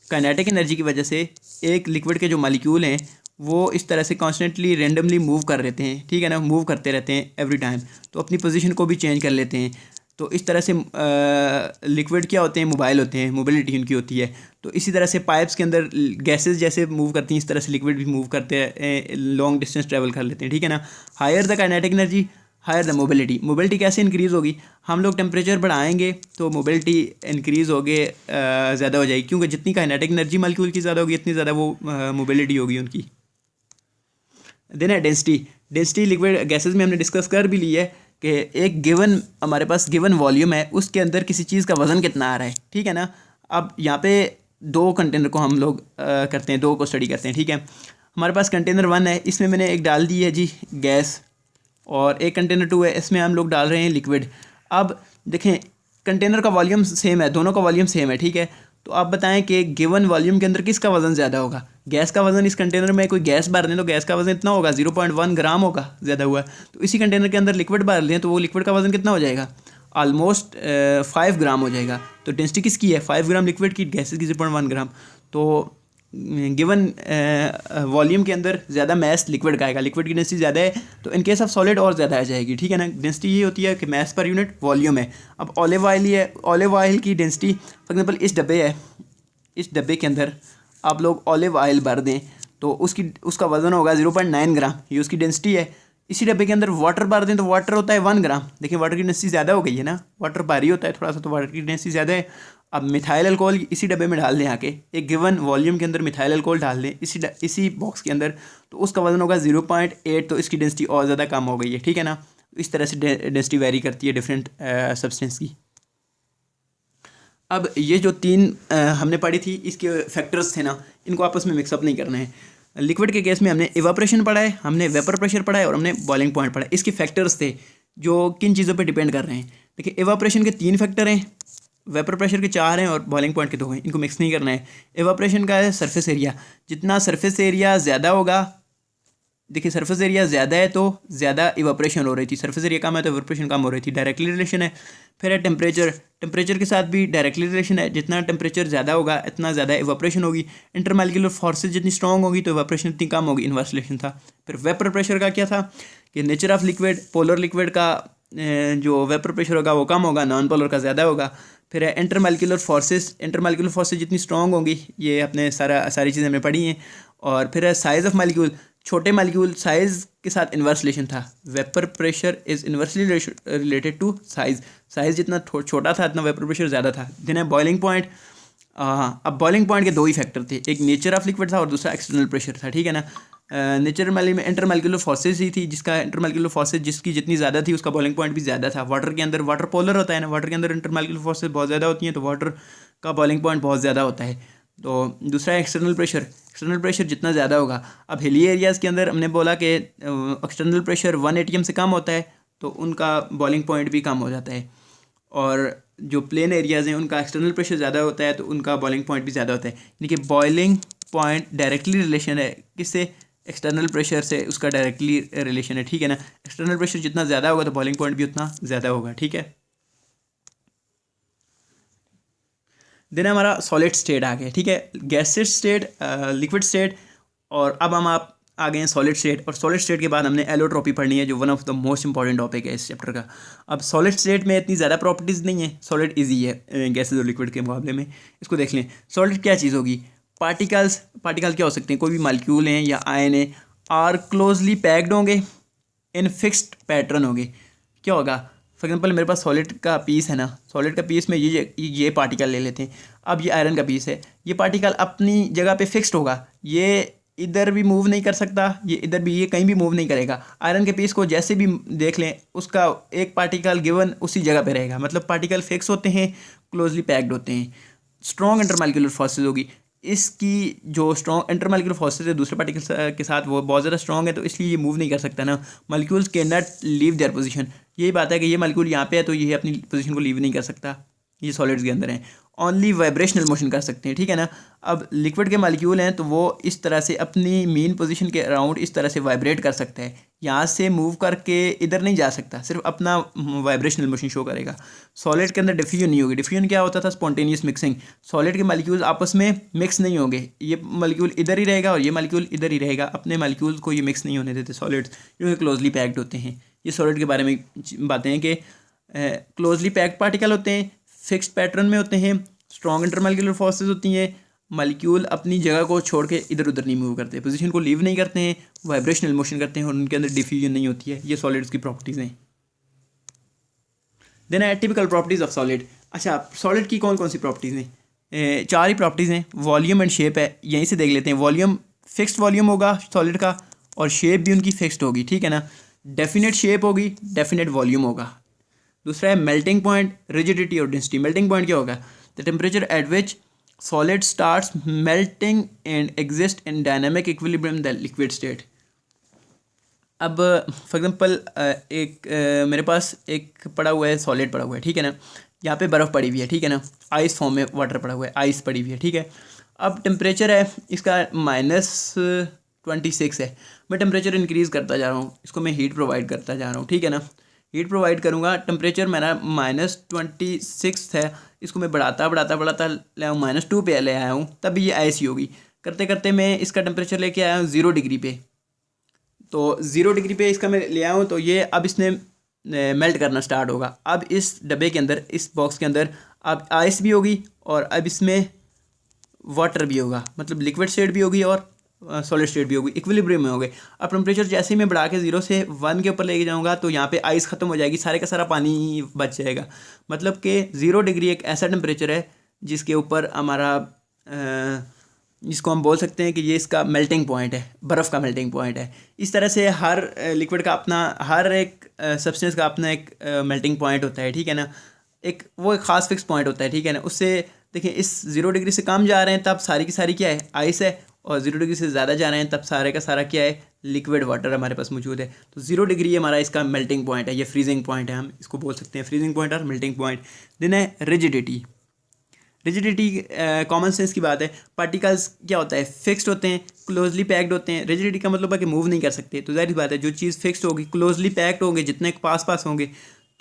Kinetic energy की वजह से एक लिक्विड के जो मॉलिक्यूल हैं वो इस तरह से कॉन्स्टेंटली रेंडमली मूव कर रहते हैं, ठीक है ना, मूव करते रहते हैं एवरी टाइम, तो अपनी पोजीशन को भी चेंज कर लेते हैं। तो इस तरह से लिक्विड क्या होते हैं? मोबाइल होते हैं, मोबिलिटी उनकी होती है। तो इसी तरह से पाइप्स के अंदर गैसेस जैसे मूव करती हैं, इस तरह से लिक्विड भी मूव करते हैं, लॉन्ग डिस्टेंस ट्रैवल कर लेते हैं, ठीक है ना। Higher the kinetic energy higher the mobility. Mobility कैसे इंक्रीज़ होगी? हम लोग टेम्परेचर बढ़ाएंगे तो मोबिलिटी इंक्रीज़ होगे, ज़्यादा हो जाएगी, क्योंकि जितनी काइनेटिक एनर्जी मॉलिक्यूल की ज़्यादा होगी इतनी ज़्यादा वो मोबिलिटी होगी उनकी। देन है डेंसिटी। डेंसिटी लिक्विड गैसेस में हमने डिस्कस कर भी ली है कि एक गिवन हमारे पास गिवन वॉल्यूम है, उसके अंदर किसी चीज़ का वज़न कितना आ रहा है, ठीक है ना। अब यहाँ पे दो कंटेनर को हम लोग करते हैं, दो को स्टडी करते हैं, ठीक है। हमारे पास कंटेनर 1 है, इसमें मैंने एक डाल दी है जी गैस, और एक कंटेनर 2 है, इसमें हम लोग डाल रहे हैं लिक्विड। अब देखें कंटेनर का वॉल्यूम सेम है, दोनों का वॉल्यूम सेम है, ठीक है। तो आप बताएं कि गिवन वॉल्यूम के अंदर किसका वज़न ज़्यादा होगा? गैस का वज़न, इस कंटेनर में कोई गैस भर दें तो गैस का वज़न इतना होगा, 0.1 ग्राम होगा, ज़्यादा हुआ। तो इसी कंटेनर के अंदर लिक्विड भर लें तो वो लिक्विड का वज़न कितना हो जाएगा? ऑलमोस्ट 5 ग्राम हो जाएगा। तो डेंसिटी किसकी है? 5 ग्राम लिक्विड की, गैसेस की 0.1 ग्राम। तो गिवन वॉल्यूम के अंदर ज़्यादा मैस लिक्विड का आएगा, लिक्विड की डेंसिटी ज़्यादा है तो इन केस ऑफ सॉलिड और ज़्यादा आ जाएगी, ठीक है ना। डेंसिटी ये होती है कि मैस पर यूनिट वॉल्यूम है। अब ऑलिव ऑयल ही है, ऑलिव ऑयल की डेंसिटी फॉर एग्जांपल इस डब्बे है, इस डब्बे के अंदर आप लोग ऑलिव ऑयल भर दें तो उसका वज़न होगा 0.9 ग्राम, ये उसकी डेंसिटी है। इसी डब्बे के अंदर वाटर भर दें तो वाटर होता है 1 ग्राम। देखिए वाटर की डेंसिटी ज़्यादा हो गई है ना, वाटर भारी होता है थोड़ा सा, तो वाटर की डेंसिटी ज़्यादा है। अब मिथाइल अल्कोहल इसी डब्बे में डाल दें, आके एक गिवन वॉल्यूम के अंदर मिथाइल अल्कोहल डाल दें इसी बॉक्स के अंदर, तो उसका वज़न होगा 0.8, तो इसकी डेंसिटी और ज़्यादा कम हो गई है, ठीक है ना। इस तरह से डेंसिटी वेरी करती है डिफरेंट सब्सटेंस की। अब ये जो तीन हमने पढ़ी थी, इसके फैक्टर्स थे ना, इनको आपस में मिक्सअप नहीं करना है। लिक्विड के केस में हमने इवापोरेशन पढ़ा है, हमने वेपर प्रेशर पढ़ा है और हमने बॉइलिंग पॉइंट पढ़ा है। इसके फैक्टर्स थे जो किन चीज़ों पे डिपेंड कर रहे हैं। देखिए इवापोरेशन के 3 फैक्टर हैं, वेपर प्रेशर के 4 हैं और बॉइलिंग पॉइंट के 2 हैं, इनको मिक्स नहीं करना है। इवापोरेशन का है सरफेस एरिया, जितना सरफेस एरिया ज़्यादा होगा, देखिए सरफेस एरिया ज़्यादा है तो ज़्यादा इवापोरेशन हो रही थी, सरफेस एरिया कम है तो इवापोरेशन कम हो रही थी, डायरेक्टली रिलेशन है। फिर है टेम्परेचर, टेम्परेचर के साथ भी डायरेक्टली रिलेशन है, जितना टेम्परेचर ज़्यादा होगा इतना ज़्यादा इवापोरेशन होगी। इंटरमॉलिक्यूलर फोर्सेज जितनी स्ट्रॉन्ग होगी तो इवापोरेशन इतनी कम होगी, इन्वर्स रिलेशन था। फिर वेपर प्रेशर का क्या था कि nature of liquid, polar liquid का जो वेपर प्रेशर होगा वो कम होगा, नॉन पोलर का ज़्यादा होगा। फिर है इंटरमॉलिक्यूलर फोर्सेज, इंटरमॉलिक्यूलर फोर्सेज जितनी स्ट्रॉन्ग होंगी, ये अपने सारी चीज़ें हमने पढ़ी हैं। और फिर है साइज़ ऑफ मॉलिक्यूल, छोटे मॉलिक्यूल साइज़ के साथ इन्वर्स रिलेशन था। Vapour pressure is inversely related to size, size जितना छोटा था इतना वेपर प्रेशर ज़्यादा था। दिन है बॉइलिंग पॉइंट। अब बॉइलिंग पॉइंट के 2 ही फैक्टर थे, एक नेचर ऑफ लिक्विड था और दूसरा एक्सटर्नल प्रेशर था, ठीक है ना। नेचर में इंटरमॉलिक्यूलर फोर्सेज ही थी, जिसका इंटरमॉलिक्यूलर फोर्सेज जिसकी जितनी ज़्यादा थी उसका बॉइलिंग पॉइंट भी ज़्यादा था। वाटर के अंदर, वाटर पोलर होता है ना, वाटर के अंदर इंटरमॉलिक्यूलर फोर्सेज बहुत ज़्यादा होती हैं तो वाटर का बॉइलिंग पॉइंट बहुत ज़्यादा होता है। तो दूसरा एक्सटर्नल प्रेशर, एक्सटर्नल प्रेशर जितना ज़्यादा होगा, अब हिली एरियाज़ के अंदर हमने बोला कि एक्सटर्नल प्रेशर 1 atm से कम होता है तो उनका बॉइलिंग पॉइंट भी कम हो जाता है। और जो प्लेन एरियाज़ हैं उनका एक्सटर्नल प्रेशर ज़्यादा होता है तो उनका बॉइलिंग पॉइंट भी ज़्यादा होता है। यानी कि बॉइलिंग पॉइंट डायरेक्टली रिलेशन है किससे? एक्सटर्नल प्रेशर से उसका डायरेक्टली रिलेशन है, ठीक है ना। एक्सटर्नल प्रेशर जितना ज़्यादा होगा तो बॉइलिंग पॉइंट भी उतना ज़्यादा होगा, ठीक है। देन हमारा सॉलिड स्टेट आ गया, ठीक है, गैसेड स्टेट, लिक्विड स्टेट, और अब हम आप आ गए हैं सॉलिड स्टेट। और सॉलिड स्टेट के बाद हमने एलोट्रोपी पढ़नी है जो one of the most important topic है इस चैप्टर का। अब सॉलिड स्टेट में इतनी ज़्यादा प्रॉपर्टीज़ नहीं है, सॉलिड इजी है गैसेज और लिक्विड के मुकाबले में। इसको देख लें, सॉलिड क्या चीज़ होगी? पार्टिकल्स, पार्टिकल क्या हो सकते हैं? कोई भी मालिक्यूल हैं या आयन है, आर क्लोजली पैक्ड होंगे, इन फिक्स्ड पैटर्न होंगे। क्या होगा? फॉर एग्जांपल मेरे पास सॉलिड का पीस है ना, सॉलिड का पीस में ये पार्टिकल ले लेते हैं। अब ये आयरन का पीस है, ये पार्टिकल अपनी जगह पे फिक्स्ड होगा, ये इधर भी मूव नहीं कर सकता, ये इधर भी, ये कहीं भी मूव नहीं करेगा। आयरन के पीस को जैसे भी देख लें उसका एक पार्टिकल गिवन उसी जगह पे रहेगा, मतलब पार्टिकल फिक्स होते हैं, क्लोजली पैक्ड होते हैं। स्ट्रॉन्ग इंटरमॉलिक्यूलर फोर्सेज होगी, इसकी जो स्ट्रॉन्ग इंटरमॉलिक्यूलर फोर्सेस है दूसरे पार्टिकल्स के साथ वो बहुत ज़्यादा स्ट्रॉन्ग है, तो इसलिए ये मूव नहीं कर सकता ना। Molecules can not leave their position, यही बात है कि ये मॉलिक्यूल यहाँ पे है तो ये अपनी पोजीशन को लीव नहीं कर सकता, ये सॉलिड्स के अंदर हैं। ओनली वाइब्रेशनल मोशन कर सकते हैं, ठीक है ना। अब लिक्विड के मॉलिक्यूल हैं तो वो इस तरह से अपनी मेन पोजीशन के अराउंड इस तरह से वाइब्रेट कर सकता है, यहाँ से मूव करके इधर नहीं जा सकता, सिर्फ अपना वाइब्रेशनल मोशन शो करेगा। सॉलिड के अंदर डिफ्यूजन नहीं होगी। डिफ्यूजन क्या होता था? Spontaneous mixing. सॉलिड के मॉलिक्यूल्स आपस में मिक्स नहीं होंगे, ये मॉलिक्यूल इधर ही रहेगा और ये मॉलिक्यूल इधर ही रहेगा, अपने मॉलिक्यूल्स को ये मिक्स नहीं होने देते सॉलिड्स, क्योंकि क्लोजली पैक्ड होते हैं। ये सॉलिड के बारे में बातें हैं कि क्लोजली पैक्ड पार्टिकल होते हैं, फिक्स्ड पैटर्न में होते हैं, स्ट्रॉन्ग इंटरमॉलिक्यूलर फोर्सेस होती हैं, मॉलिक्यूल अपनी जगह को छोड़ के इधर उधर नहीं मूव करते, पोजीशन को लीव नहीं करते हैं, वाइब्रेशनल मोशन करते हैं और उनके अंदर डिफ्यूजन नहीं होती है। ये सॉलिड्स की प्रॉपर्टीज़ हैं। देन है टिपिकल प्रॉपर्टीज़ ऑफ सॉलिड। अच्छा, सॉलिड की कौन कौन सी प्रॉपर्टीज़ हैं? 4 ही प्रॉपर्टीज़ हैं। वॉल्यूम एंड शेप है, यहीं से देख लेते हैं। वॉल्यूम, फिक्स्ड वॉल्यूम होगा सॉलिड का और शेप भी उनकी फिक्स्ड होगी, ठीक है ना। डेफिनेट शेप होगी, डेफिनेट वॉल्यूम होगा। दूसरा है मेल्टिंग पॉइंट, रिजिडिटी और डेंसिटी। मेल्टिंग पॉइंट क्या होगा? The temperature at which solid starts melting and exist in dynamic equilibrium the liquid state. अब फॉर एग्जांपल मेरे पास एक पड़ा हुआ है, सॉलिड पड़ा हुआ है, ठीक है ना। यहाँ पे बर्फ़ पड़ी हुई है, ठीक है ना। आइस फॉर्म में वाटर पड़ा हुआ है, आइस पड़ी हुई है, ठीक है। अब टेम्परेचर है इसका -26 है। मैं टेम्परेचर इंक्रीज़ करता जा रहा हूँ, इसको मैं हीट प्रोवाइड करता जा रहा हूँ, ठीक है ना। हीट प्रोवाइड करूँगा, टेम्परेचर मेरा -26 है, इसको मैं बढ़ाता ले आऊँ -2 पे ले आया हूँ, तब ये ऐसी होगी। करते करते मैं इसका टेम्परेचर लेके आया हूँ 0 डिग्री पे, तो 0 डिग्री पे इसका मैं ले आया हूँ, तो ये अब इसने मेल्ट करना स्टार्ट होगा। अब इस डब्बे के अंदर, इस बॉक्स के अंदर अब आइस भी होगी और अब इसमें वाटर भी होगा, मतलब लिक्विड स्टेट भी होगी और सॉलिड स्टेट भी होगी, इक्विलिब्रियम में हो गए। अब टेम्परेचर जैसे ही मैं बढ़ा के 0 से 1 के ऊपर लेके जाऊंगा तो यहाँ पे आइस ख़त्म हो जाएगी, सारे का सारा पानी बच जाएगा। मतलब कि 0 डिग्री एक ऐसा टेम्परेचर है जिसके ऊपर हमारा जिसको हम बोल सकते हैं कि ये इसका मेल्टिंग पॉइंट है, बर्फ़ का मेल्टिंग पॉइंट है। इस तरह से हर लिक्विड का अपना, हर एक सब्सटेंस का अपना एक मेल्टिंग पॉइंट होता है, ठीक है ना। एक वो एक ख़ास फिक्स पॉइंट होता है, ठीक है ना। उससे देखिए, इस 0 डिग्री से कम जा रहे हैं तब सारी की सारी क्या है? आइस है, और 0 डिग्री से ज़्यादा जा रहे हैं तब सारे का सारा क्या है? लिक्विड वाटर हमारे पास मौजूद है। तो 0 डिग्री हमारा इसका मेल्टिंग पॉइंट है, ये फ्रीजिंग पॉइंट है, हम इसको बोल सकते हैं फ्रीजिंग पॉइंट और मेल्टिंग पॉइंट। देन है रिजिडिटी। रिजिडिटी कॉमन सेंस की बात है। पार्टिकल्स क्या होता है? फिक्स्ड होते हैं, क्लोजली पैक्ड होते हैं। रिजिडिटी का मतलब है कि मूव नहीं कर सकते, तो जाहिर बात है जो चीज़ फिक्स्ड होगी, क्लोजली पैक्ड होंगे, जितने पास पास होंगे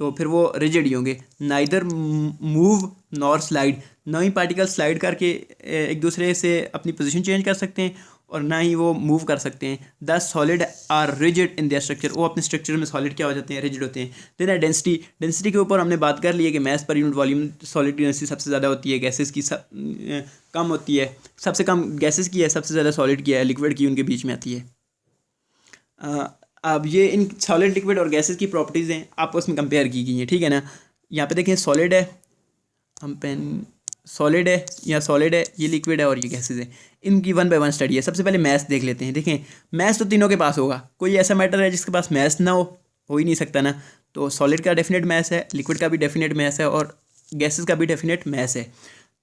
तो फिर वो रिजिड ही होंगे। नाइदर मूव नॉर स्लाइड, ना ही पार्टिकल स्लाइड करके एक दूसरे से अपनी पोजीशन चेंज कर सकते हैं और ना ही वो मूव कर सकते हैं। The solid are rigid in their structure, वो अपने स्ट्रक्चर में सॉलिड क्या हो जाते हैं? रिजिड होते हैं। देन है डेंसिटी। डेंसिटी के ऊपर हमने बात कर ली है कि मास पर यूनिट वॉल्यूम सॉलिड की डेंसिटी सबसे ज़्यादा होती है, गैसेस की कम होती है, सबसे कम गैसेस की है, सबसे ज़्यादा सॉलिड की है, लिक्विड की उनके बीच में आती है। अब ये इन सॉलिड, लिक्विड और गैसेस की प्रॉपर्टीज़ हैं, आपस में कंपेयर की गई हैं, ठीक है ना। यहाँ पे देखें, सॉलिड है, हम पेन सॉलिड है या सॉलिड है, ये लिक्विड है और ये गैसेस है। इनकी 1 बाय 1 स्टडी है। सबसे पहले मैथ देख लेते हैं। देखें, मैथ तो तीनों के पास होगा, कोई ऐसा मैटर है जिसके पास मैथ ना हो ही नहीं सकता ना। तो सॉलिड का डेफिनेट मैथ है, लिक्विड का भी डेफिनेट मैथ है और गैसेस का भी डेफिनेट मैथ है।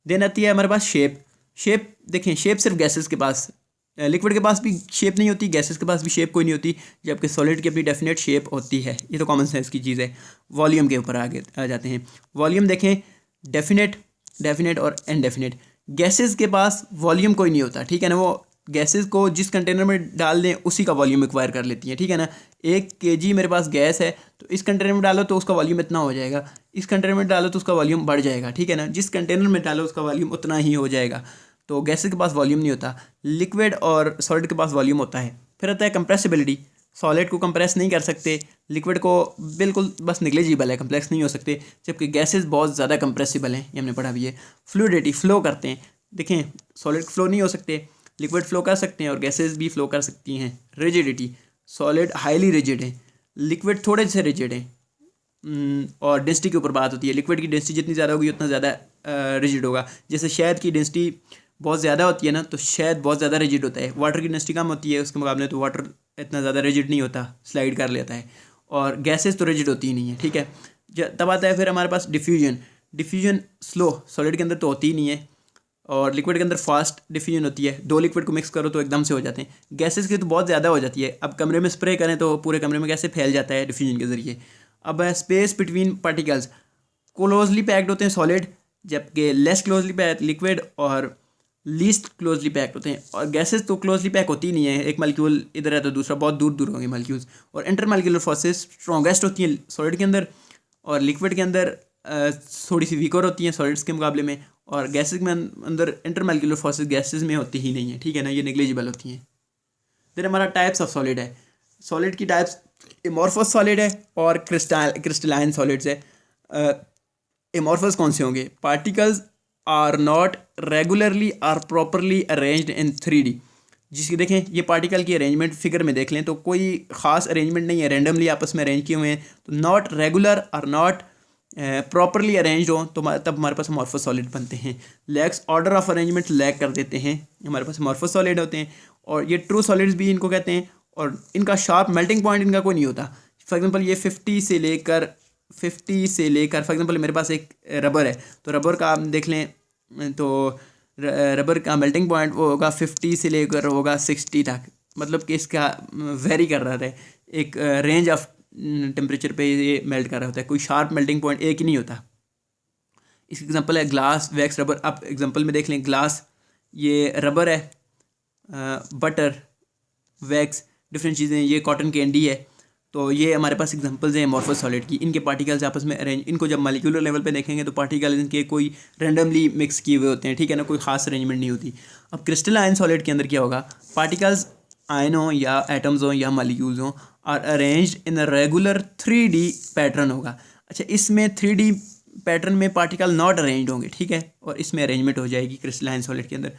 देन आती है हमारे पास शेप। शेप देखें, शेप सिर्फ गैसेस के पास, लिक्विड के पास भी शेप नहीं होती, गैसेस के पास भी शेप कोई नहीं होती, जबकि सॉलिड की अपनी डेफिनेट शेप होती है। ये तो कॉमन सेंस की चीज़ है। वॉल्यूम के ऊपर आगे आ जाते हैं। वॉल्यूम देखें, डेफिनेट, डेफिनेट और इनडेफिनेट। गैसेस के पास वॉल्यूम कोई नहीं होता, ठीक है ना। वो गैसेस को जिस कंटेनर में डाल दें उसी का वॉल्यूम एक्वायर कर लेती हैं, ठीक है ना। 1 kg मेरे पास गैस है तो इस कंटेनर में डालो तो उसका वॉल्यूम इतना हो जाएगा, इस कंटेनर में डालो तो उसका वॉल्यूम बढ़ जाएगा, ठीक है ना। जिस कंटेनर में डालो उसका वॉल्यूम उतना ही हो जाएगा। तो गैसेस के पास वॉल्यूम नहीं होता, लिक्विड और सॉलिड के पास वॉल्यूम होता है। फिर आता है कंप्रेसिबिलिटी। सॉलिड को कंप्रेस नहीं कर सकते, लिक्विड को बिल्कुल बस निग्लिजिबल है, कंप्लेक्स नहीं हो सकते, जबकि गैसेस बहुत ज़्यादा कंप्रेसिबल हैं, ये हमने पढ़ा भी है। फ्लूइडिटी, फ्लो करते हैं। देखें, सॉलिड फ्लो नहीं हो सकते, लिक्विड फ्लो कर सकते हैं और गैसेस भी फ्लो कर सकती हैं। रिजिडिटी, सॉलिड हाईली रिजिड है, लिक्विड थोड़े से रिजिड है। और डेंसिटी के ऊपर बात होती है, लिक्विड की डेंसिटी जितनी ज़्यादा होगी उतना ज़्यादा रिजिड होगा। जैसे शहद की डेंसिटी बहुत ज़्यादा होती है ना, तो शहद बहुत ज़्यादा रिजिड होता है। वाटर की डेंसिटी कम होती है उसके मुकाबले, तो वाटर इतना ज़्यादा रिजिड नहीं होता, स्लाइड कर लेता है। और गैसेस तो रिजिड होती ही नहीं है, ठीक है। तब आता है फिर हमारे पास डिफ्यूजन। डिफ्यूजन स्लो, सॉलिड के अंदर तो होती ही नहीं है और लिक्विड के अंदर फास्ट डिफ्यूजन होती है, दो लिक्विड को मिक्स करो तो एकदम से हो जाते हैं। गैसेस की तो बहुत ज़्यादा हो जाती है, अब कमरे में स्प्रे करें तो पूरे कमरे में कैसे फैल जाता है डिफ्यूजन के ज़रिए। अब space between particles, closely packed होते हैं सॉलिड, जबकि लेस क्लोजली पैक्ड लिक्विड और लीस्ट क्लोजली पैक्ड होते हैं। और गैसेस तो क्लोजली पैक होती ही नहीं है, एक मॉलिक्यूल इधर है तो दूसरा बहुत दूर दूर होंगे मॉलिक्यूल्स। और इंटरमॉलिक्यूलर फोर्सेस स्ट्रॉन्गेस्ट होती हैं सॉलिड के अंदर, और लिक्विड के अंदर थोड़ी सी वीकर होती हैं सॉलिड्स के मुकाबले में। और गैसेस में अंदर इंटरमॉलिक्यूलर फोर्सेस गैसेस में होती ही नहीं है, ठीक है ना, ये नेग्लिजिबल होती हैं। फिर हमारा टाइप्स ऑफ सॉलिड है, सॉलिड की टाइप्स एमॉर्फस सॉलिड है और क्रिस्टलाइन सॉलिड्स है। एमॉर्फस कौन से होंगे? Particles are not regularly are properly arranged in 3D। जिसकी देखें ये पार्टिकल की अरेंजमेंट फिगर में देख लें तो कोई ख़ास अरेंजमेंट नहीं है, रैंडमली आपस में अरेंज किए हुए हैं। तो नॉट रेगुलर और नॉट प्रॉपरली अरेंज हो तो तब हमारे पास अमॉर्फस सॉलिड बनते हैं। Lacks order of arrangement lack कर देते हैं, हमारे पास अमॉर्फस सॉलिड होते हैं। और ये ट्रू सॉलिड्स भी इनको कहते हैं, और इनका शार्प मेल्टिंग पॉइंट इनका कोई नहीं होता। फॉर एग्जांपल ये 50 से लेकर फॉर एग्जांपल मेरे पास एक रबर है, तो रबर का आप देख लें तो रबर का मेल्टिंग पॉइंट वो होगा 50 से लेकर होगा 60 तक, मतलब कि इसका वेरी कर रहा है, एक रेंज ऑफ टेम्परेचर पे ये मेल्ट कर रहा होता है, कोई शार्प मेल्टिंग पॉइंट एक ही नहीं होता। इसकी एग्जांपल है ग्लास, वैक्स, रबर। आप एग्जांपल में देख लें ग्लास, ये रबर है, बटर, वैक्स, डिफरेंट चीज़ें, ये कॉटन कैंडी है। तो ये हमारे पास एग्जांपल्स हैं अमॉर्फस सॉलिड की। इनके पार्टिकल्स आपस में अरेंज, इनको जब मॉलिक्यूलर लेवल पे देखेंगे तो पार्टिकल इनके कोई रैंडमली मिक्स किए हुए होते हैं, ठीक है ना, कोई खास अरेंजमेंट नहीं होती। अब क्रिस्टलाइन सॉलिड के अंदर क्या होगा? पार्टिकल्स आयन हो या एटम्स हो या मॉलिक्यूल्स हो are arranged in a regular 3D pattern होगा। अच्छा, इसमें 3D पैटर्न में पार्टिकल नॉट अरेंज्ड होंगे, ठीक है, और इसमें अरेंजमेंट हो जाएगी क्रिस्टलाइन सॉलिड के अंदर।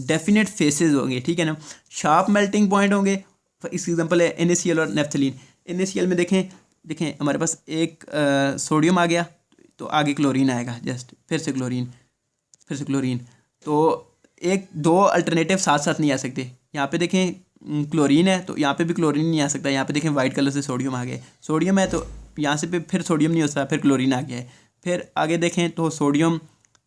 डेफिनेट फेसेस होंगे, ठीक है ना, शार्प मेल्टिंग पॉइंट होंगे। इसकी एग्जांपल है NaCl और नेफ्थलीन। NaCl में देखें हमारे पास एक सोडियम आ गया तो आगे क्लोरीन आएगा, जस्ट फिर से क्लोरीन, तो एक दो अल्टरनेटिव साथ साथ नहीं आ सकते। यहाँ पे देखें क्लोरीन है तो यहाँ पे भी क्लोरीन नहीं आ सकता। यहाँ पे देखें वाइट कलर से सोडियम आ गया, सोडियम है तो यहाँ से फिर सोडियम नहीं हो सकता, फिर क्लोरीन आ गया है। फिर आगे देखें तो सोडियम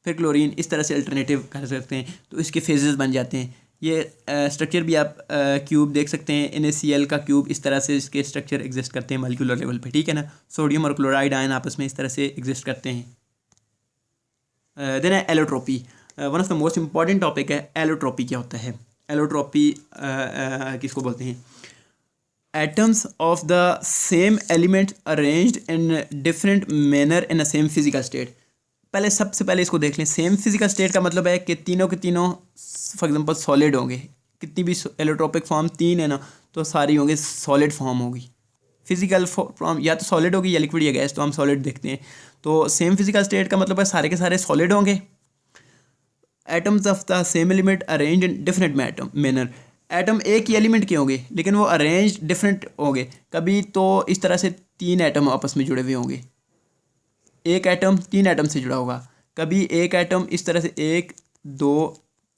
फिर क्लोरीन, इस तरह से अल्टरनेटिव कर सकते हैं, तो इसके फेजेस बन जाते हैं। ये स्ट्रक्चर भी आप क्यूब देख सकते हैं, NaCl का क्यूब, इस तरह से इसके स्ट्रक्चर एग्जिस्ट करते हैं मॉलिक्यूलर लेवल पे, ठीक है ना। सोडियम और क्लोराइड आयन आपस में इस तरह से एग्जिस्ट करते हैं। देन है allotropy, one of the most important topic है। एलोट्रोपी क्या होता है? एलोट्रोपी किसको बोलते हैं? Atoms of the same element arranged in different manner in a same physical state. सबसे पहले इसको देख लें। सेम फिजिकल स्टेट का मतलब है कि तीनों के तीनों फॉर एग्जांपल सॉलिड होंगे, कितनी भी एलोट्रोपिक फॉर्म तीन है ना, तो सारी होंगी सॉलिड फॉर्म होगी। फिजिकल फॉर्म या तो सॉलिड होगी या लिक्विड या गैस, तो हम सॉलिड देखते हैं। तो सेम फिजिकल स्टेट का मतलब है सारे के सारे सॉलिड होंगे। Atoms of the same element arrange in different manner. Atom एक ही एलिमेंट के होंगे लेकिन वो अरेंज डिफरेंट होंगे। कभी तो इस तरह से तीन एटम आपस में जुड़े हुए होंगे, एक एटम तीन एटम से जुड़ा होगा। कभी एक एटम इस तरह से 1 2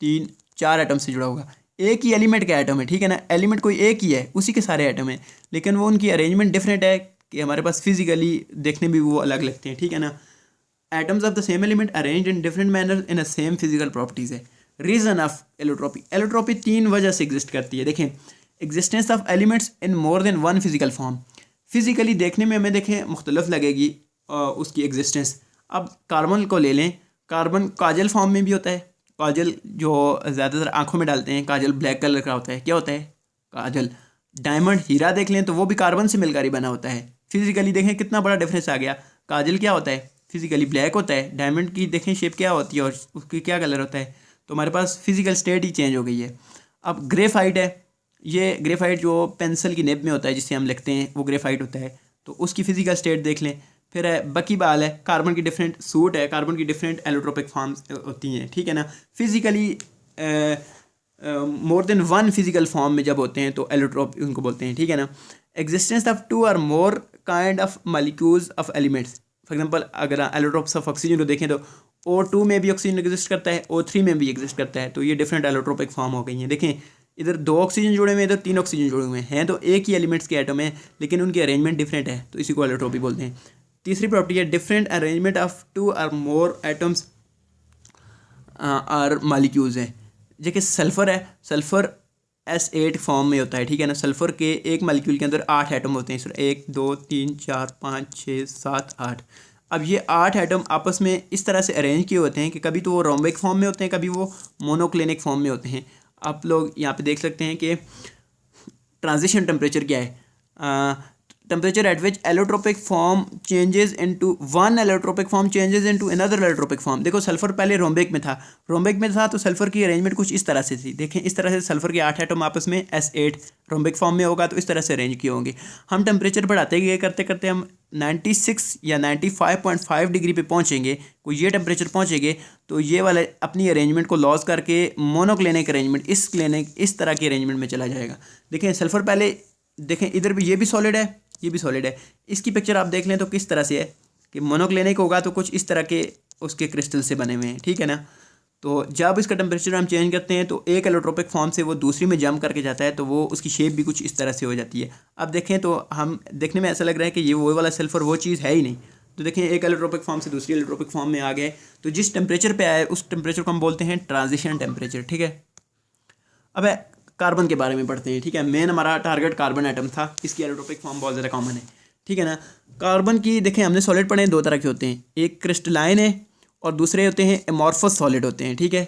3 4 एटम से जुड़ा होगा। एक ही एलिमेंट का एटम है, ठीक है ना, एलिमेंट कोई एक ही है, उसी के सारे एटम हैं, लेकिन वो उनकी अरेंजमेंट डिफरेंट है कि हमारे पास फिजिकली देखने में वो अलग लगते हैं, ठीक है ना। Atoms of the same element arranged in different manner in a same physical properties है। रीजन ऑफ एलोट्रोपी, एलोट्रोपी 3 वजह से एग्जिस्ट करती है। देखें, existence of elements in more than one physical form. Physically देखने में हमें देखें मुख्तलिफ लगेगी उसकी एग्जिस्टेंस। अब कार्बन को ले लें, कार्बन काजल फॉर्म में भी होता है। काजल जो ज़्यादातर आंखों में डालते हैं, काजल ब्लैक कलर का होता है। क्या होता है? काजल। डायमंड, हीरा देख लें तो वो भी कार्बन से मिलकर ही बना होता है। फिजिकली देखें कितना बड़ा डिफरेंस आ गया। काजल क्या होता है? फिजिकली ब्लैक होता है। डायमंड की देखें शेप क्या होती है और उसकी क्या कलर होता है। तो हमारे पास फिजिकल स्टेट ही चेंज हो गई है। अब ग्रेफाइट है, ये ग्रेफाइट जो पेंसिल की निब में होता है जिससे हम लिखते हैं वो ग्रेफाइट होता है, तो उसकी फिजिकल स्टेट देख लें। फिर है बकीबाल है, कार्बन की डिफरेंट सूट है, कार्बन की डिफरेंट एलोट्रोपिक फॉर्म्स होती हैं, ठीक है ना। Physically more than one physical form में जब होते हैं तो एलोट्रोप उनको बोलते हैं, ठीक है ना। एग्जिस्टेंस ऑफ 2 और more kind of molecules of elements. For example अगर एलोट्रोप्स ऑफ ऑक्सीजन को देखें तो O2 में भी ऑक्सीजन एग्जिस्ट करता है, O3 में भी एग्जिस्ट करता है, तो ये डिफरेंट एलोट्रोपिक फॉर्म हो गई हैं। देखें, इधर 2 ऑक्सीजन जुड़े हुए हैं, इधर 3 ऑक्सीजन जुड़े हुए हैं, तो एक ही एलिमेंट्स के एटम है लेकिन उनकी अरेंजमेंट डिफरेंट है, तो इसी को एलोट्रोपी बोलते हैं। तीसरी प्रॉपर्टी है डिफरेंट अरेंजमेंट ऑफ 2 और मोर एटम्स आर मालिक्यूल्स हैं। देखिए सल्फ़र है, सल्फ़र S8 फॉर्म में होता है, ठीक है ना। सल्फ़र के एक मालिक्यूल के अंदर 8 एटम होते हैं, सर 1 2 3 4 5 6 7 8। अब ये 8 एटम आपस में इस तरह से अरेंज किए होते हैं कि कभी तो वो रोम्बिक फॉर्म में होते हैं, कभी वो मोनोक्लिनिक फॉर्म में होते हैं। आप लोग यहाँ पे देख सकते हैं कि ट्रांजिशन टेम्परेचर क्या है, temperature at which allotropic form changes into one allotropic form changes into another allotropic form. देखो सल्फर पहले रोम्बिक में था, तो सल्फर की अरेंजमेंट कुछ इस तरह से थी। देखें इस तरह से सल्फर के 8 एटम आपस में S8 रोम्बिक फॉर्म में होगा तो इस तरह से अरेंज किए होंगे। हम टेम्परेचर बढ़ाते गए करते करते हम 96 या 95.5 डिग्री पे पहुँचेंगे, कोई ये टेम्परेचर पहुँचेंगे तो ये वाला अपनी अरेंजमेंट को लॉस करके मोनोक्लिनिक अरेंजमेंट इस तरह की अरेंजमेंट में चला जाएगा। देखें सल्फर पहले, देखें इधर भी ये भी सॉलिड है, ये भी सॉलिड है। इसकी पिक्चर आप देख लें तो किस तरह से है कि मोनोक्लिनिक होगा तो कुछ इस तरह के उसके क्रिस्टल से बने हुए हैं, ठीक है ना। तो जब इसका टेम्परेचर हम चेंज करते हैं तो एक एलोट्रोपिक फॉर्म से वो दूसरी में जंप करके जाता है तो वो उसकी शेप भी कुछ इस तरह से हो जाती है। अब देखें तो हम देखने में ऐसा लग रहा है कि ये वो वाला सल्फर वो चीज़ है ही नहीं। तो देखें एक एलोट्रोपिक फॉर्म से दूसरी एलोट्रोपिक फॉर्म में आ गए तो जिस टेम्परेचर पे आए उस टेम्परेचर को हम बोलते हैं ट्रांजिशन टेम्परेचर, ठीक है। अब कार्बन के बारे में पढ़ते हैं, ठीक है। मेन हमारा टारगेट कार्बन एटम था, इसकी एलोट्रोपिक फॉर्म बहुत ज़्यादा कॉमन है, ठीक है ना। कार्बन की देखें हमने सॉलिड पढ़े हैं, दो तरह के होते हैं, एक क्रिस्टलाइन है और दूसरे होते हैं एमॉर्फस सॉलिड होते हैं, ठीक है।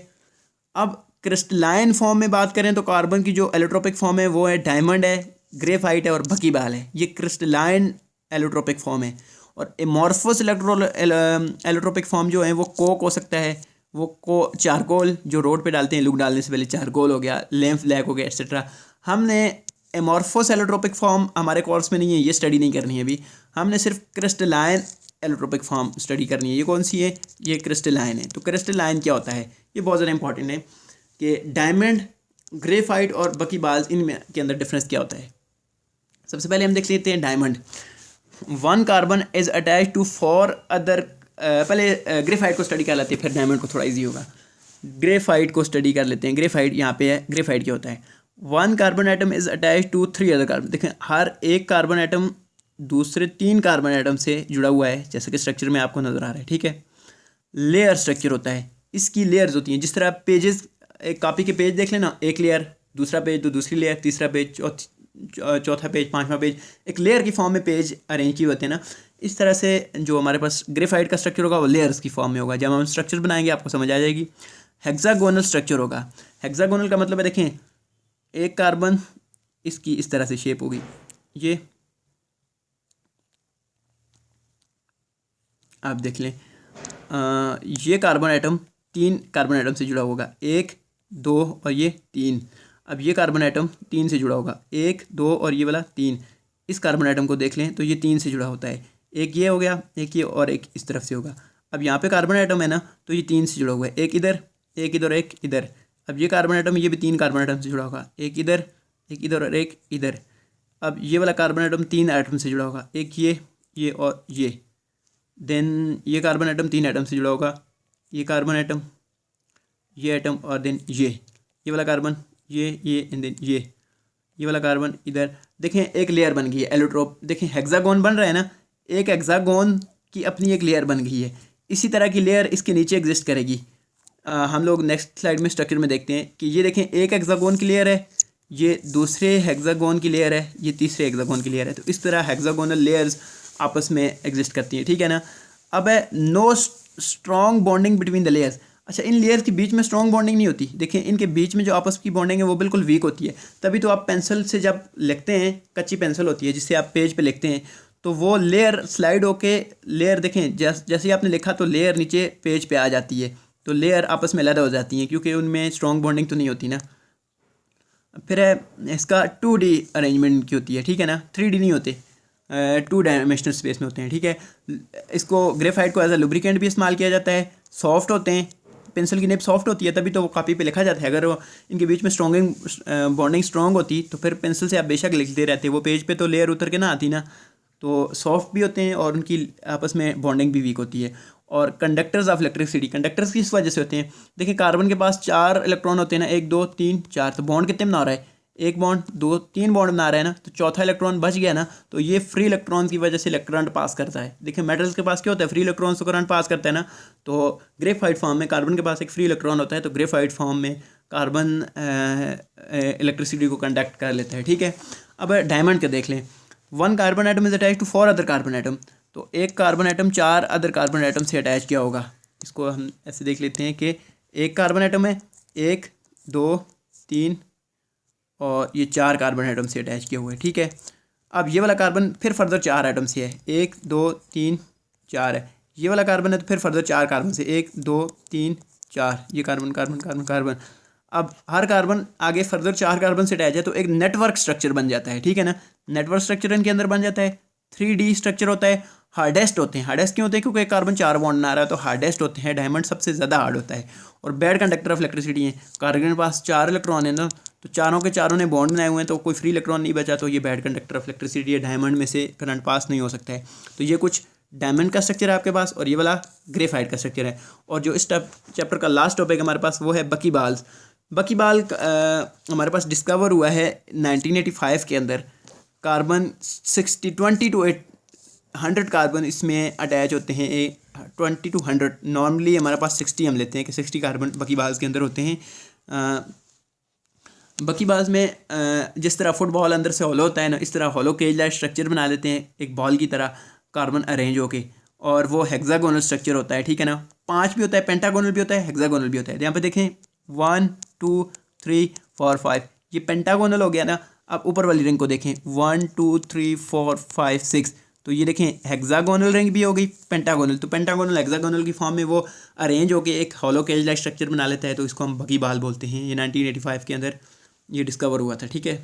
अब क्रिस्टलाइन फॉर्म में बात करें तो कार्बन की जो एलोट्रोपिक फॉर्म है वो है डायमंड है, ग्रेफाइट है और बकीबाल है, ये क्रिस्टलाइन एलोट्रोपिक फॉर्म है। और एमॉर्फस एलोट्रोपिक फॉर्म जो है वो कोक हो सकता है, वो चारकोल जो रोड पे डालते हैं लुक डालने से पहले, चारकोल हो गया, लैम्प ब्लैक हो गया एक्सेट्रा। हमने एमॉर्फस एलोट्रोपिक फॉर्म हमारे कोर्स में नहीं है, ये स्टडी नहीं करनी है अभी, हमने सिर्फ क्रिस्टलाइन एलोट्रोपिक फॉर्म स्टडी करनी है। ये कौन सी है, ये क्रिस्टलाइन है। तो क्रिस्टलाइन क्या होता है, ये बहुत ज़्यादा इंपॉर्टेंट है कि डायमंड, ग्रेफाइट और बकीबाल्स इनमें के अंदर डिफरेंस क्या होता है। सबसे पहले हम देख लेते हैं diamond. One carbon is attach to 4 other, पहले ग्रेफाइट को स्टडी कर लेते हैं फिर डायमंड को थोड़ा इजी होगा। ग्रेफाइट को स्टडी कर लेते हैं। ग्रेफाइट यहाँ पे है, ग्रेफाइट क्या होता है। One carbon atom is attach to 3 other carbon. देखें हर एक कार्बन एटम दूसरे 3 कार्बन एटम से जुड़ा हुआ है, जैसे कि स्ट्रक्चर में आपको नज़र आ रहा है, ठीक है। लेयर स्ट्रक्चर होता है, इसकी लेयर्स होती हैं। जिस तरह पेजेस, एक कॉपी के पेज देख लेना, एक लेयर, दूसरा पेज तो दूसरी लेयर, तीसरा पेज, चौथा पेज, 5वां पेज, एक लेयर की फॉर्म में पेज अरेंज किए होते हैं ना। इस तरह से जो हमारे पास ग्रेफाइट का स्ट्रक्चर होगा वो लेयर्स की फॉर्म में होगा। जब हम स्ट्रक्चर बनाएंगे आपको समझ आ जाएगी। हेक्सागोनल स्ट्रक्चर होगा। हेक्सागोनल का मतलब है, देखें एक कार्बन, इसकी इस तरह से शेप होगी, ये आप देख लें, ये कार्बन एटम 3 कार्बन एटम से जुड़ा होगा, 1 2 और ये 3। अब ये कार्बन एटम 3 से जुड़ा होगा, 1 2 और ये वाला 3। इस कार्बन एटम को देख लें तो ये 3 से जुड़ा होता है, एक ये हो गया, एक ये और एक इस तरफ से होगा। अब यहाँ पे कार्बन एटम है ना, तो ये 3 से जुड़ा हुआ है, एक इधर, एक इधर, एक इधर। अब ये कार्बन एटम, ये भी 3 कार्बन एटम से जुड़ा होगा, एक इधर, एक इधर और एक इधर। अब ये वाला कार्बन एटम 3 एटम से जुड़ा होगा, एक ये और ये। देन ये कार्बन एटम 3 एटम से जुड़ा होगा, ये कार्बन एटम, ये एटम और देन ये वाला कार्बन, ये एंड देन ये वाला कार्बन इधर। देखें एक लेयर बन गई है एलोट्रोप। देखें हेक्सागोन बन रहा है ना, एक हेक्सागोन की अपनी एक लेयर बन गई है। इसी तरह की लेयर इसके नीचे एग्जिस्ट करेगी। हम लोग नेक्स्ट स्लाइड में स्ट्रक्चर में देखते हैं कि ये देखें एक हेक्सागोन की लेयर है, ये दूसरे हेक्सागोन की लेयर है, ये तीसरे हेक्सागोन की लेयर है। तो इस तरह हेक्सागोनल लेयर्स आपस में एग्जिस्ट करती हैं, ठीक है ना। अब है no strong bonding between the layers. अच्छा, इन लेयर्स के बीच में स्ट्रॉन्ग बॉन्डिंग नहीं होती। देखें इनके बीच में जो आपस की बॉन्डिंग है वो बिल्कुल वीक होती है। तभी तो आप पेंसिल से जब लिखते हैं, कच्ची पेंसिल होती है जिससे आप पेज पे लिखते हैं, तो वो लेयर स्लाइड होके लेयर, देखें जैसे ही आपने लिखा तो लेयर नीचे पेज पे आ जाती है, तो लेयर आपस में अलग हो जाती हैं क्योंकि उनमें स्ट्रॉन्ग बॉन्डिंग तो नहीं होती ना। फिर है इसका 2D अरेंजमेंट की होती है, ठीक है ना, 3D नहीं होते, 2 डायमेंशनल स्पेस में होते हैं, ठीक है। इसको ग्रेफाइट को एज अ लुब्रिकेंट भी इस्तेमाल किया जाता है। सॉफ्ट होते हैं, पेंसिल की निब सॉफ्ट होती है तभी तो वो कॉपी पे लिखा जाता है। अगर वो इनके बीच में बॉन्डिंग स्ट्रॉन्ग होती तो फिर पेंसिल से आप बेशक लिखते रहते, वो पेज पे तो लेयर उतर के ना आती ना। तो सॉफ्ट भी होते हैं और उनकी आपस में बॉन्डिंग भी वीक होती है। और कंडक्टर्स ऑफ इलेक्ट्रिसिटी, कंडक्टर्स किस वजह से होते हैं। देखिए कार्बन के पास 4 इलेक्ट्रॉन होते हैं ना, 1 2 3 4, तो बॉन्ड कितने बना रहा है, एक बॉन्ड, दो, तीन बॉन्ड बना रहा है ना, तो चौथा इलेक्ट्रॉन बच गया ना, तो ये फ्री इलेक्ट्रॉन की वजह से करंट पास करता है। देखिए मेटल्स के पास क्या होता है, फ्री इलेक्ट्रॉन से करंट पास करता है ना। तो ग्रेफाइट फॉर्म में कार्बन के पास एक फ्री इलेक्ट्रॉन होता है, तो ग्रेफाइट फॉर्म में कार्बन इलेक्ट्रिसिटी को कंडक्ट कर लेता है, ठीक है। अब डायमंड का देख लें, one carbon atom is attach to 4 other carbon atom. तो एक carbon atom 4 other carbon atom से अटैच किया होगा। इसको हम ऐसे देख लेते हैं कि एक कार्बन एटम है, 1 2 3 और ये 4 कार्बन एटम से अटैच किए हुए हैं, ठीक है। अब ये वाला कार्बन फिर फर्दर 4 एटम से है, 1 2 3 4 है। ये वाला कार्बन है तो फिर फर्दर 4 कार्बन से, 1 2 3 4, ये कार्बन कार्बन कार्बन कार्बन। अब हर कार्बन आगे फर्दर 4 कार्बन से अटैच है, तो एक नेटवर्क स्ट्रक्चर बन जाता है, ठीक है ना। नेटवर्क स्ट्रक्चर इनके अंदर बन जाता है, 3D स्ट्रक्चर होता है। हार्डेस्ट होते हैं, हार्डेस्ट क्यों होते हैं, क्योंकि एक कार्बन 4 बॉन्ड बना रहा है, तो हार्डेस्ट होते हैं। डायमंड सबसे ज़्यादा हार्ड होता है और बैड कंडक्टर ऑफ इलेक्ट्रिसिटी है। कार्बन के पास 4 इलेक्ट्रॉन है ना, तो चारों के चारों ने बॉन्ड बनाए हुए हैं, तो कोई फ्री इलेक्ट्रॉन नहीं बचा, तो ये बैड कंडक्टर ऑफ इलेक्ट्रिसिटी है। डायमंड में से करंट पास नहीं हो सकता है। तो ये कुछ डायमंड का स्ट्रक्चर है आपके पास, और ये वाला ग्रेफाइट का स्ट्रक्चर है। और जो इस चैप्टर का लास्ट टॉपिक हमारे पास वो है बकीबाल्स। बकीबाल हमारे पास डिस्कवर हुआ है 1985 के अंदर। कार्बन 20 to 100 कार्बन इसमें अटैच होते हैं, 20 to 100। नॉर्मली हमारे पास 60 हम लेते हैं कि 60 कार्बन बकीबाल्स के अंदर होते हैं। बकीबाल्स में जिस तरह फुटबॉल अंदर से हॉलो होता है ना, इस तरह हॉलो केज लाइक स्ट्रक्चर बना लेते हैं, एक बॉल की तरह कार्बन अरेंज होके, और वो हेक्सागोनल स्ट्रक्चर होता है, ठीक है ना। 5 भी होता है, पेंटागोनल भी होता है, हेक्सागोनल भी होता है। यहाँ पे देखें 1 2 3 4 5, ये पेंटागोनल हो गया ना। अब ऊपर वाली रिंग को देखें, 1 2 3 4 5 6, तो ये देखें हेक्सागोनल रिंग भी हो गई, पेंटागोनल। तो पेंटागोनल हेक्सागोनल की फॉर्म में वो अरेंज होके एक हॉलो केज लाइक स्ट्रक्चर बना लेता है, तो इसको हम बकीबाल बोलते हैं। ये 1985 के अंदर ये डिस्कवर हुआ था, ठीक है।